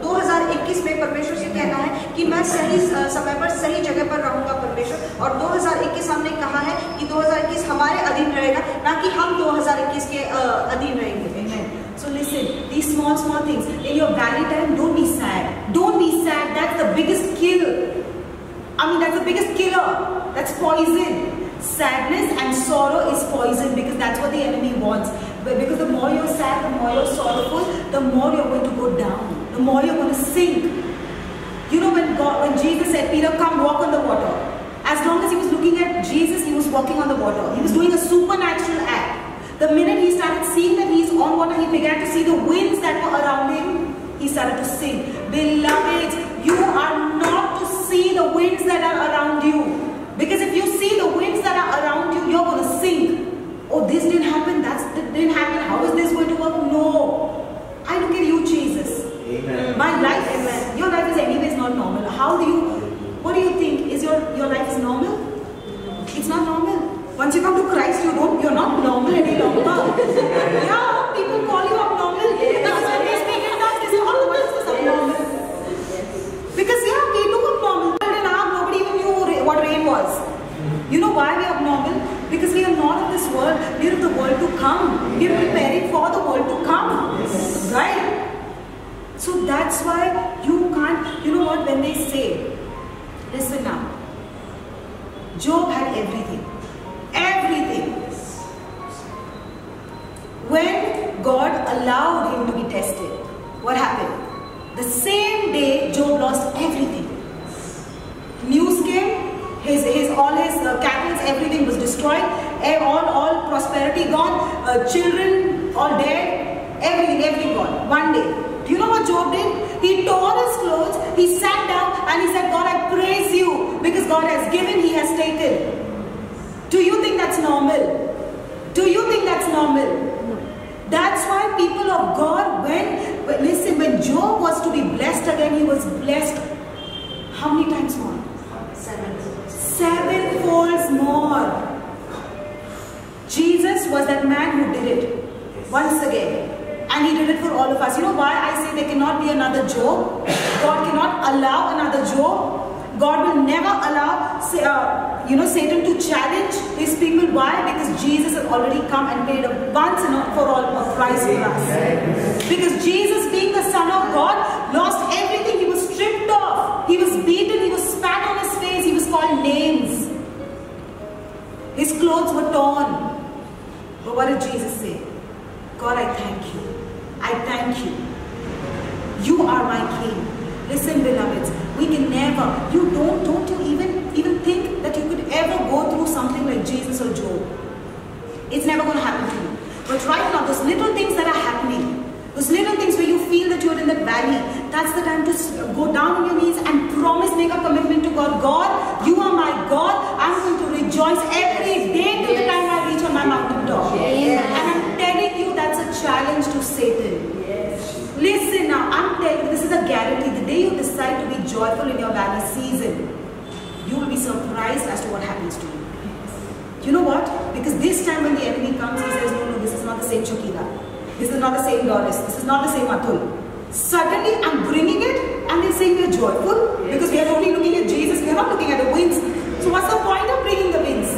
2021 में परमेश्वर से कहना है कि मैं सही समय पर सही जगह पर रहूंगा परमेश्वर। और 2021 हमने कहा है कि 2021 हमारे अधीन रहेगा, ना कि हम 2021 के अधीन रहेंगे। So listen, these small things. In your valley time, don't be sad. Don't be sad. That's the biggest kill. I mean, that's the biggest killer. That's poison. Sadness and sorrow is poison because that's what the enemy wants. But because the more you're sad, the more you're sorrowful, the more you're going to go down. The more you're going to sink. You know when Jesus said, Peter, come walk on the water. As long as he was looking at Jesus, he was walking on the water. He was doing a supernatural act. The minute he started seeing that he's on water, he began to see the winds that were around him. he started to sing. Beloved, you are not to see the winds that are around you. Because if you see the winds that are around you, you're going to sink. Oh, this didn't happen, that didn't happen, how is this going to work? No. I look at you, Jesus. Amen. My life, your life is anyways not normal. What do you think? Is your life is normal? It's not normal. Once you come to Christ, you're not normal any longer. Yeah, people call you abnormal. Because when they speak in tongues, they say, oh, what is this abnormal? Because yeah, we look abnormal. Nobody even knew what rain was. You know why we are abnormal? Because we are not of this world. We are of the world to come. We are preparing for the world to come. Right? So that's why you can't, you know what, when they say, listen now, Job had everything. Everything. When God allowed him to be tested, what happened? The same day Job lost everything. News came, all his cattle, everything was destroyed, all prosperity gone, children all dead, everything gone. One day. Do you know what Job did? He tore his clothes, he sat down and he said, God, I praise you because God has given, he has taken. Do you think that's normal? Do you think that's normal? No. That's why people of God, when Job was to be blessed again, he was blessed how many times more? 7 folds more. Jesus was that man who did it once again. And he did it for all of us. You know why I say there cannot be another Job? God cannot allow another Job. God will never allow Satan to challenge his people. Why? Because Jesus has already come and paid once and for all a price for us. Because Jesus, being the Son of God, lost everything. He was stripped off. He was beaten. He was spat on his face. He was called names. His clothes were torn. But what did Jesus say? God, I thank you. I thank you. You are my King. Listen, beloveds, we can never, don't you even think that you could ever go through something like Jesus or Job. It's never going to happen to you. But right now, those little things that are happening, those little things where you feel that you're in that valley, that's the time to go down on your knees and promise, make a commitment to God. God, you are my God. I'm going to rejoice every day till the time I reach on my mountain top. Yes. And I'm telling you, that's a challenge to Satan. Yes. Listen now, I'm telling you, this is a guarantee. The day you decide to be joyful in your valley season, you will be surprised as to what happens to you. You know what? Because this time when the enemy comes, he says, no, this is not the same Shakira. This is not the same Doris. This is not the same Atul. Suddenly I'm bringing it and they're saying we're joyful because we are only looking at Jesus. We are not looking at the winds. So what's the point of bringing the winds?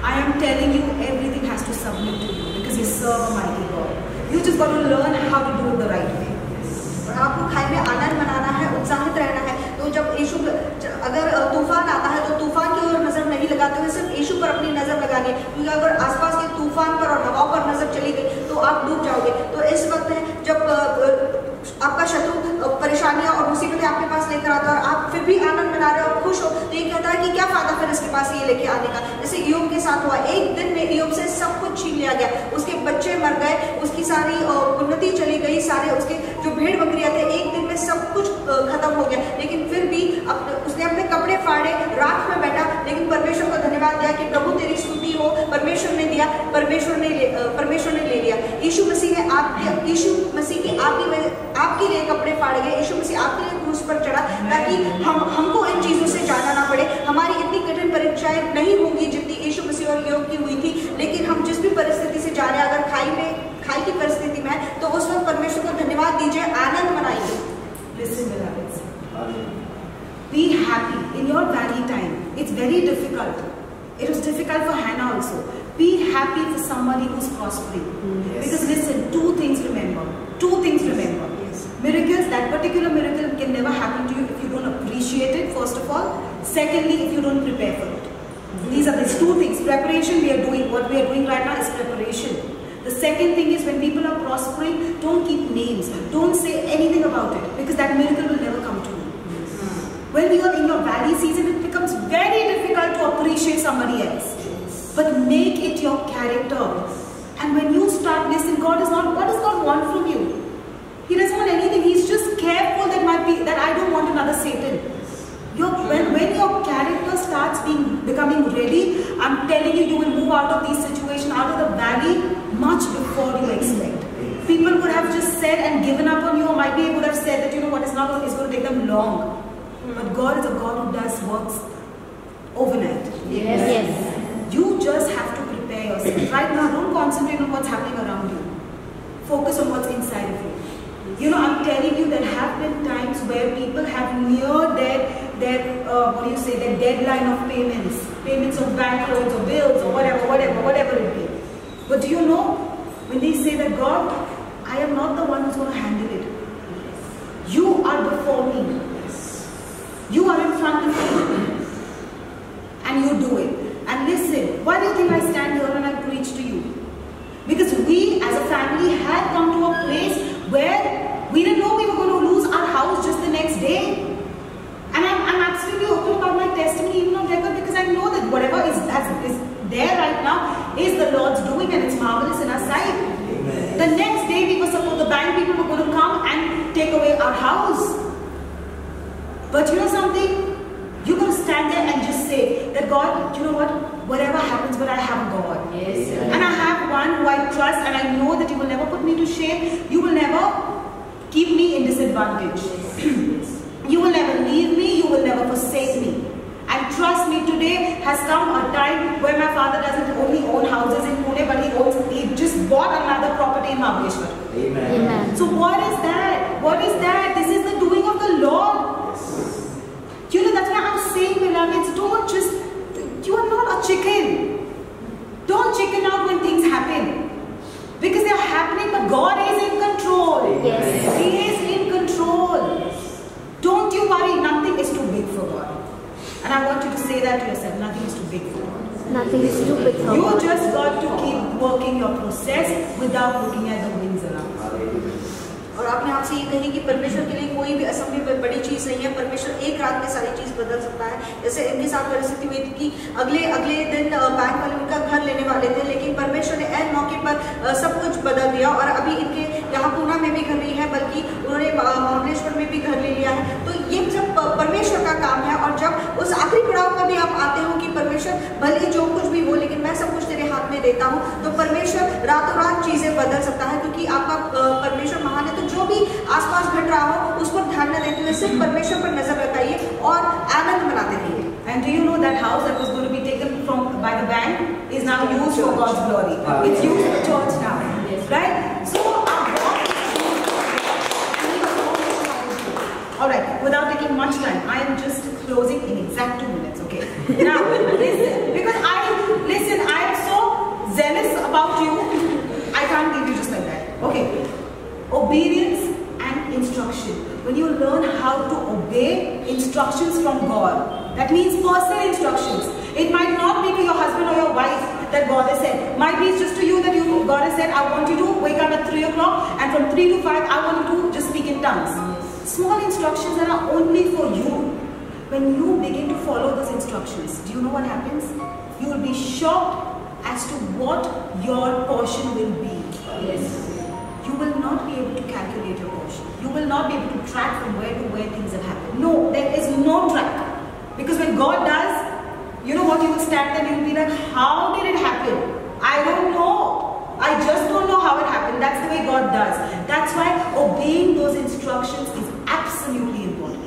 I am telling you, everything has to submit to you because you serve a mighty God. You just got to learn how to do it the right way. आपको खाई में आनंद मनाना है, उत्साहित रहना है। तो जब यीशु अगर तूफान आता है तो तूफान की ओर नजर नहीं लगाते हुए सिर्फ यीशु पर अपनी नजर लगानी है, क्योंकि अगर आसपास के तूफान पर और हवाओं पर नजर चली गई तो आप डूब जाओगे। तो इस वक्त है जब आपका शत्रु परेशानियां और मुसीबतें आपके पास लेकर आता है और आप फिर भी आनंद मना रहे हो और खुश हो, तो ये कहता है कि क्या फायदा फिर इसके पास ये लेके आने का। जैसे ईयोब के साथ हुआ, एक दिन में ईयोब से सब कुछ छीन लिया गया, उसके बच्चे मर गए, उसकी सारी उन्नति चली गई, सारे उसके जो भेड़ बकरियां थे, एक दिन में सब कुछ खत्म हो गया। लेकिन फिर भी उसने अपने कपड़े फाड़े, राख में बैठा, लेकिन परमेश्वर को धन्यवाद दिया कि प्रभु तेरी स्तुति हो, परमेश्वर ने दिया, परमेश्वर ने ले लिया। यीशु मसीह आपके लिए कपड़े फाड़े गए, यीशु मसीह आपके लिए क्रूस पर चढ़ा ताकि हमको इन चीजों से जाना ना पड़े। हमारी इतनी कठिन परीक्षाएं नहीं होंगी जितनी यीशु मसीह और ईयोब की हुई थी, लेकिन हम जिस भी परिस्थिति से जा रहे हैं, अगर खाई की परिस्थिति में है तो उस वक्त परमेश्वर को धन्यवाद दीजिए, आनंद मनाइए। Listen, beloveds. Be happy in your valley time. It's very difficult. It was difficult for Hannah also. Be happy for somebody who's prospering. Yes. Because listen, two things remember. Yes. Miracles, that particular miracle can never happen to you if you don't appreciate it, first of all. Secondly, if you don't prepare for it. These are these two things. Preparation, what we are doing right now is preparation. The second thing is when people are prospering, don't keep names. Don't say anything about it because that miracle will never come to you. When you are in your valley season, it becomes very difficult to appreciate somebody else. But make it your character. And when you start listening, what does God want from you? He doesn't want anything another Satan. When your character starts becoming ready, I'm telling you, you will move out of these situations, out of the valley, much before you expect. People would have just said and given up on you, or might be would have said that, you know what, it's going to take them long. But God is a God who does works overnight. Yes. You just have to prepare yourself. Right now, don't concentrate on what's happening around you. Focus on what's inside of you. You know, I'm telling you, there have been times where people have neared their deadline of payments of bank loans or bills or whatever it be. But do you know, when they say that, God, I am not the one who's going to handle it. You are before me. You are in front of me. And you do it. And listen, why do you think I stand here and I preach to you? Because we as a family had come to a place where we didn't know we were going to lose our house just the next day. And I'm absolutely open about my testimony even on record, because I know that whatever is there right now is the Lord's doing, and it's marvelous in our sight. Amen. The next day the bank people were going to come and take away our house. But you know something? You're going to stand there and just say that, God, you know what? Whatever happens, but I have a God. Yes. And I have one who I trust, and I know that you will never put me to shame. You will never keep me in disadvantage. You will never leave me. You will never forsake me. And trust me, today has come a time where my father doesn't only own houses in Pune, but he just bought another property in Mahabaleshwar. Amen. Amen. So what is that? What is that? This is the doing of the Lord. You know, that's why I'm saying, beloveds, you are not a chicken. Don't chicken out when things happen. Because they are happening, but God is in control. Yes. He is in control. Don't you worry, nothing is too big for God. And I want you to say that to yourself, nothing is too big for God. Nothing is too big for You God. just got to keep working your process without looking at the winds around. और आपने आपसे ये कही कि परमेश्वर के लिए कोई भी असंभव बड़ी चीज़ नहीं है। परमेश्वर एक रात में सारी चीज़ बदल सकता है। जैसे इनके साथ परिस्थिति हुई थी कि अगले दिन बैंक वाले उनका घर लेने वाले थे, लेकिन परमेश्वर ने ऐन मौके पर सब कुछ बदल दिया और अभी इनके यहाँ पूना में भी घर नहीं है, बल्कि उन्होंने महाबलेश्वर में भी घर ले लिया है। तो ये सब परमेश्वर का काम है। और जब उस आखिरी पड़ाव पर भी आप आते हो कि परमेश्वर भले जो कुछ भी हो, लेकिन मैं सब कुछ तेरे हाथ में देता हूँ, तो परमेश्वर रातों रात चीज़ें बदल सकता है, क्योंकि आपका परमेश्वर महान है। तो जो भी आसपास घट रहा हो उस पर ध्यान न देते हुए सिर्फ परमेश्वर पर नजर रखाइए और आनंद मनाते रहिए। And do you know that house that was going to be taken by the bank is now used for God's glory? It's used for church now, right? So all right, without taking much time, I am just closing in exact 2 minutes. Okay. Now listen, because I am so zealous about you. I can't leave you just like that. Okay. Obedience and instruction. When you learn how to obey instructions from God, that means personal instructions. It might not be to your husband or your wife that God has said. Might be just to you that God has said, I want you to wake up at 3 o'clock, and from 3 to 5, I want you to just speak in tongues. Small instructions that are only for you. When you begin to follow those instructions, do you know what happens? You will be shocked as to what your portion will be. Yes. You will not be able to calculate your portion. You will not be able to track from where to where things have happened. No, there is no track. Because when God does, you know what, you will stand there and you will be like, how did it happen? I don't know. I just don't know how it happened. That's the way God does. That's why obeying those instructions is absolutely important.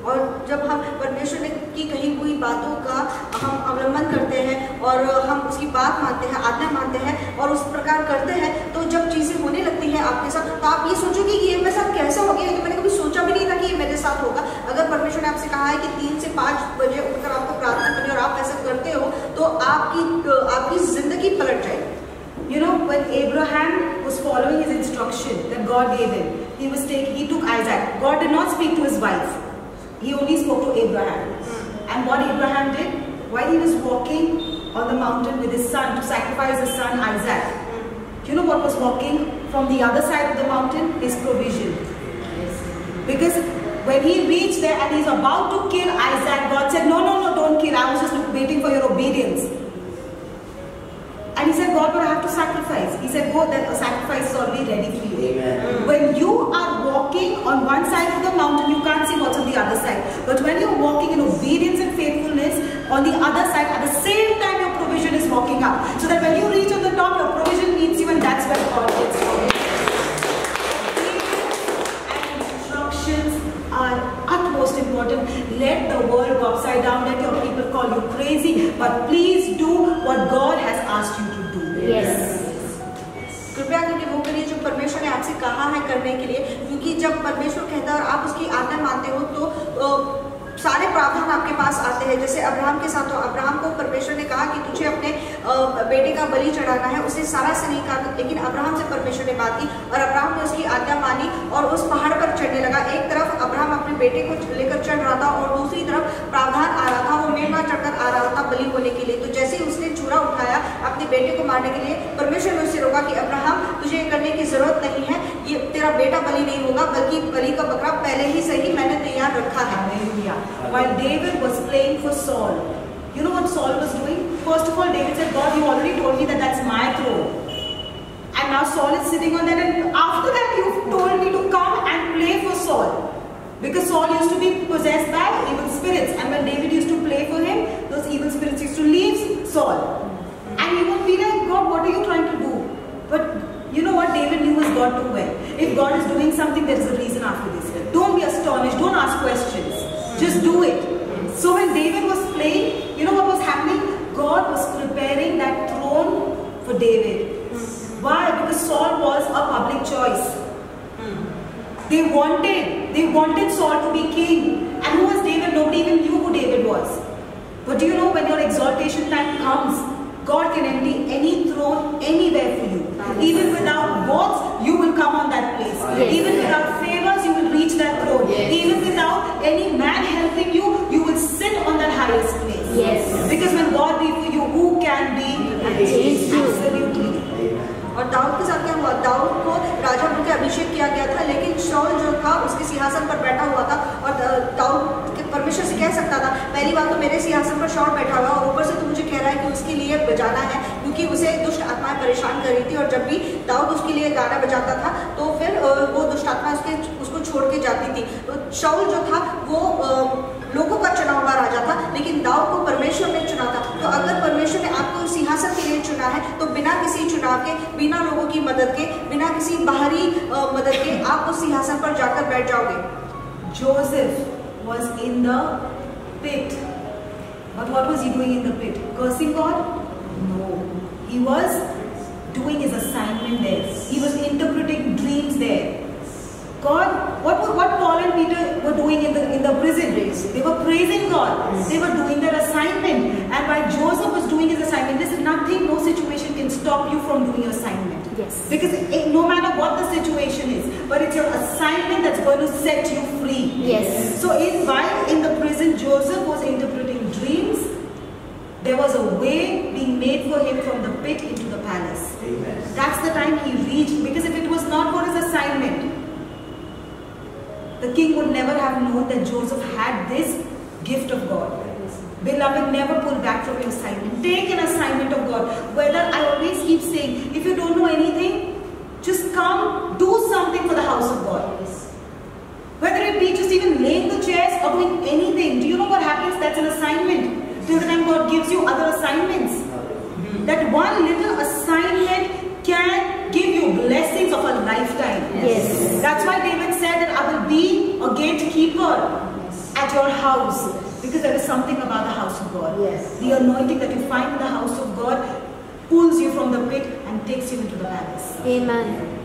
और जब हम परमेश्वर ने की कही हुई बातों का हम अवलंबन करते हैं और हम उसकी बात मानते हैं, आज्ञा मानते हैं और उस प्रकार करते हैं, तो जब चीज़ें होने लगती हैं आपके साथ, तो आप ये सोचोगे कि ये मेरे साथ कैसे हो गया, कि मैंने कभी सोचा भी नहीं था कि ये मेरे साथ होगा। अगर परमेश्वर ने आपसे कहा है कि 3 से 5 बजे उठकर आपको प्रार्थना करनी और आप ऐसा करते हो, तो आपकी जिंदगी पलट जाएगी। You know, when Abraham was following his instruction that God gave him, he took Isaac. God did not speak to his wife. He only spoke to Abraham. And what Abraham did, while he was walking on the mountain with his son to sacrifice his son Isaac, you know what was walking from the other side of the mountain? His provision. Because when he reached there and he's about to kill Isaac, God said, no, don't kill. I was just waiting for your obedience. And he said, God, but I have to sacrifice. He said, go, the sacrifice is already ready for you. Amen. When you are walking on one side of the mountain, you can't see what's on the the other side. But when you're walking in obedience and faithfulness, on the other side, at the same time your provision is walking up. So that when you reach on the top, your provision meets you, and that's where God gets you. And instructions are utmost important. Let the world go upside down. Let your people call you crazy. But please do what God has asked you to do. Yes. कृपया करके वो करिए जो परमेश्वर ने आपसे कहा है करने के लिए, क्योंकि जब परमेश्वर कहता है और आप उसकी आज्ञा मानते हो तो सारे प्रावधान आपके पास आते हैं। जैसे अब्राहम के साथ, तो अब्राहम को परमेश्वर ने कहा कि तुझे अपने बेटे का बलि चढ़ाना है। उसने सारा से नहीं कहा, लेकिन अब्राहम से परमेश्वर ने बात की और अब्राहम ने उसकी आज्ञा मानी और उस पहाड़ पर चढ़ने लगा। एक तरफ अब्राहम अपने बेटे को लेकर चढ़ रहा था और दूसरी तरफ प्रावधान आ रहा था, वो मेढ़ा चढ़कर आ रहा था बलि होने के लिए। तो जैसे ही उसने चूरा उठाया अपने बेटे को मारने के लिए, परमेश्वर ने उससे रोका कि अब्राहम तुझे ये करने की जरूरत नहीं है, ये तेरा बेटा बलि नहीं होगा, बल्कि बलि का बकरा पहले ही से ही मैंने तैयार रखा है। While David was playing for Saul, you know what Saul was doing? First of all, David said, God, you already told me that that's my throne. And now Saul is sitting on that, and after that you've told me to come and play for Saul. Because Saul used to be possessed by evil spirits, and when David used to play for him, those evil spirits used to leave Saul. And he would be like, God, what are you trying to do? But you know what? David knew his God too well. If God is doing something, there is a reason after this. Don't be astonished. Don't ask questions. Just do it. So when David was playing, you know what was happening? God was preparing that throne for David. Why? Because Saul was a public choice. They wanted Saul to be king. And who was David? Nobody even knew who David was. But do you know, when your exaltation time comes, God can empty any throne anywhere for you. Even without votes, you will come on that place. Yes. Even without favors, you will reach that throne. Yes. Even without any man helping you, you will sit on that highest place. Yes. Because when God be for you, who can be against you? Absolutely. और दाऊद के साथ क्या हुआ? दाऊद को राजा बन के अभिषेक किया गया था, लेकिन शाऊल जो था उसके सिंहासन पर बैठा हुआ था और दाऊद के परमेश्वर से कह सकता था, पहली बात तो मेरे सिंहासन पर शाऊल बैठा हुआ और ऊपर से तू मुझे कह रहा है कि उसके लिए बजाना है, क्योंकि उसे दुष्ट आत्माएं परेशान कर रही थी। और जब भी दाऊद उसके लिए गाना बजाता था तो फिर वो दुष्ट आत्मा उसको छोड़ के जाती थी। तो शाऊल जो था वो लोगों का चुना हुआ राजा था, लेकिन दाऊद को परमेश्वर ने चुना था। तो अगर परमेश्वर ने आपको सिंहासन के लिए चुना है, तो बिना किसी चुनाव के, बिना लोगों की मदद के, बिना किसी बाहरी मदद के आप उस सिंहासन पर जाकर बैठ जाओगे। Joseph was in the pit. But what was he doing in the pit? Cursing God? No. He was doing his assignment there. He was interpreting dreams there. God, what Paul and Peter were doing in the prison days? They were praising God. They were doing their assignment. And while Joseph was doing his assignment, there is nothing, no situation can stop you from doing your assignment. Yes. Because no matter what the situation is, but it's your assignment that's going to set you free. Yes. So while in the prison, Joseph was interpreting dreams. There was a way being made for him from the pit into the palace. Amen. That's the time he reached. Because if it was not for his assignment, the king would never have known that Joseph had this gift of God. Beloved, never pull back from your assignment. Take an assignment of God. Whether, I always keep saying, if you don't know anything, just come, do something for the house of God. Whether it be just even laying the chairs or doing anything. Do you know what happens? That's an assignment. Till the time God gives you other assignments. That one little assignment can give you blessings of a lifetime. Yes. That's why David said that I will be a gatekeeper at your house. Because there is something about the house of God. Yes. The anointing that you find in the house of God pulls you from the pit and takes you into the palace. Amen.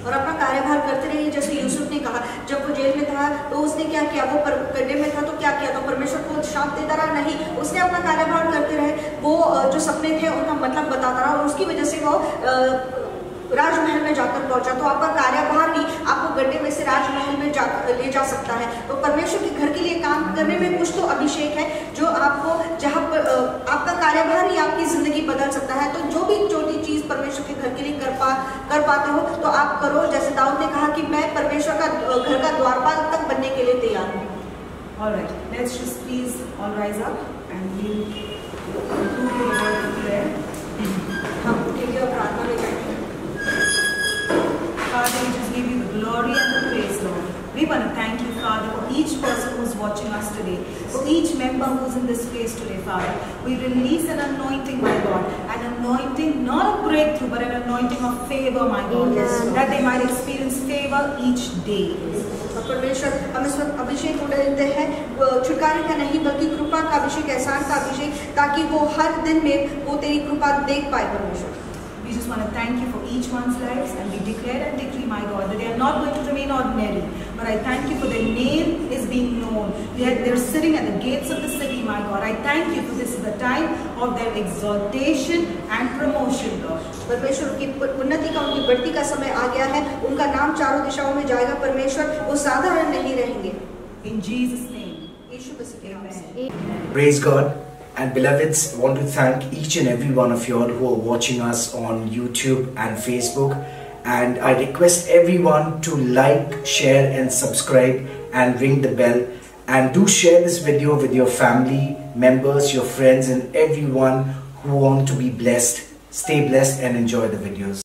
और अपना कार्यभार करते रहिए। जैसे यूसुफ ने कहा, जब वो जेल में था तो उसने क्या किया? वो गड्ढे में था तो क्या किया? तो परमेश्वर को शाप देता रहा? नहीं, उसने अपना कार्यभार करते रहे। वो जो सपने थे उनका मतलब बताता रहा और उसकी वजह से वो राजमहल में जाकर पहुंचा। तो आपका कार्यभार ही आपको गड्ढे में से राजमहल में ले जा सकता है। तो परमेश्वर के घर के लिए काम करने में कुछ तो अभिषेक है जो आपको, जहाँ पर आपका कार्यभार ही आपकी जिंदगी बदल सकता है। तो जो भी छोटी चीज परमेश्वर के घर के लिए कर पाते हो तो आप करो। जैसे दाऊद ने कहा कि मैं परमेश्वर का घर का द्वारपाल तक बनने के लिए तैयार हूँ। All right, let's just please all rise up and we'll conclude the word of prayer. हम उठेंगे और प्रार्थना में जाएंगे। Father, we just give you the glory and the praise, Lord. We want to thank you, Father, for each person who's watching us today, for each member who's in this place today, Father. We release an anointing, my God, an anointing, not a breakthrough, but an anointing of favor, my God, that they might experience favor each day. परमेश्वर हम इस वक्त अभिषेक उड़ाते हैं, छुटकारे का नहीं बल्कि कृपा का अभिषेक, एहसान का अभिषेक, ताकि वो हर दिन में वो तेरी कृपा देख पाए परमेश्वर। We just want to thank you for each one's lives, and we declare and decree, my God, that they are not going to remain ordinary, but I thank you for their name is being known. They're sitting at the gates of the city, my God. I thank you for this is the time of their exaltation and promotion, Lord. परमेश्वर की उन्नति का, उनकी बढ़ती का समय आ गया है, उनका नाम चारों दिशाओं में जाएगा परमेश्वर, वो साधारण नहीं रहेंगे। In Jesus' name. यीशु मसीह के नाम से। Praise God. And beloveds, I want to thank each and every one of you all who are watching us on YouTube and Facebook. And I request everyone to like, share and subscribe and ring the bell. And do share this video with your family members, your friends and everyone who want to be blessed. Stay blessed and enjoy the videos.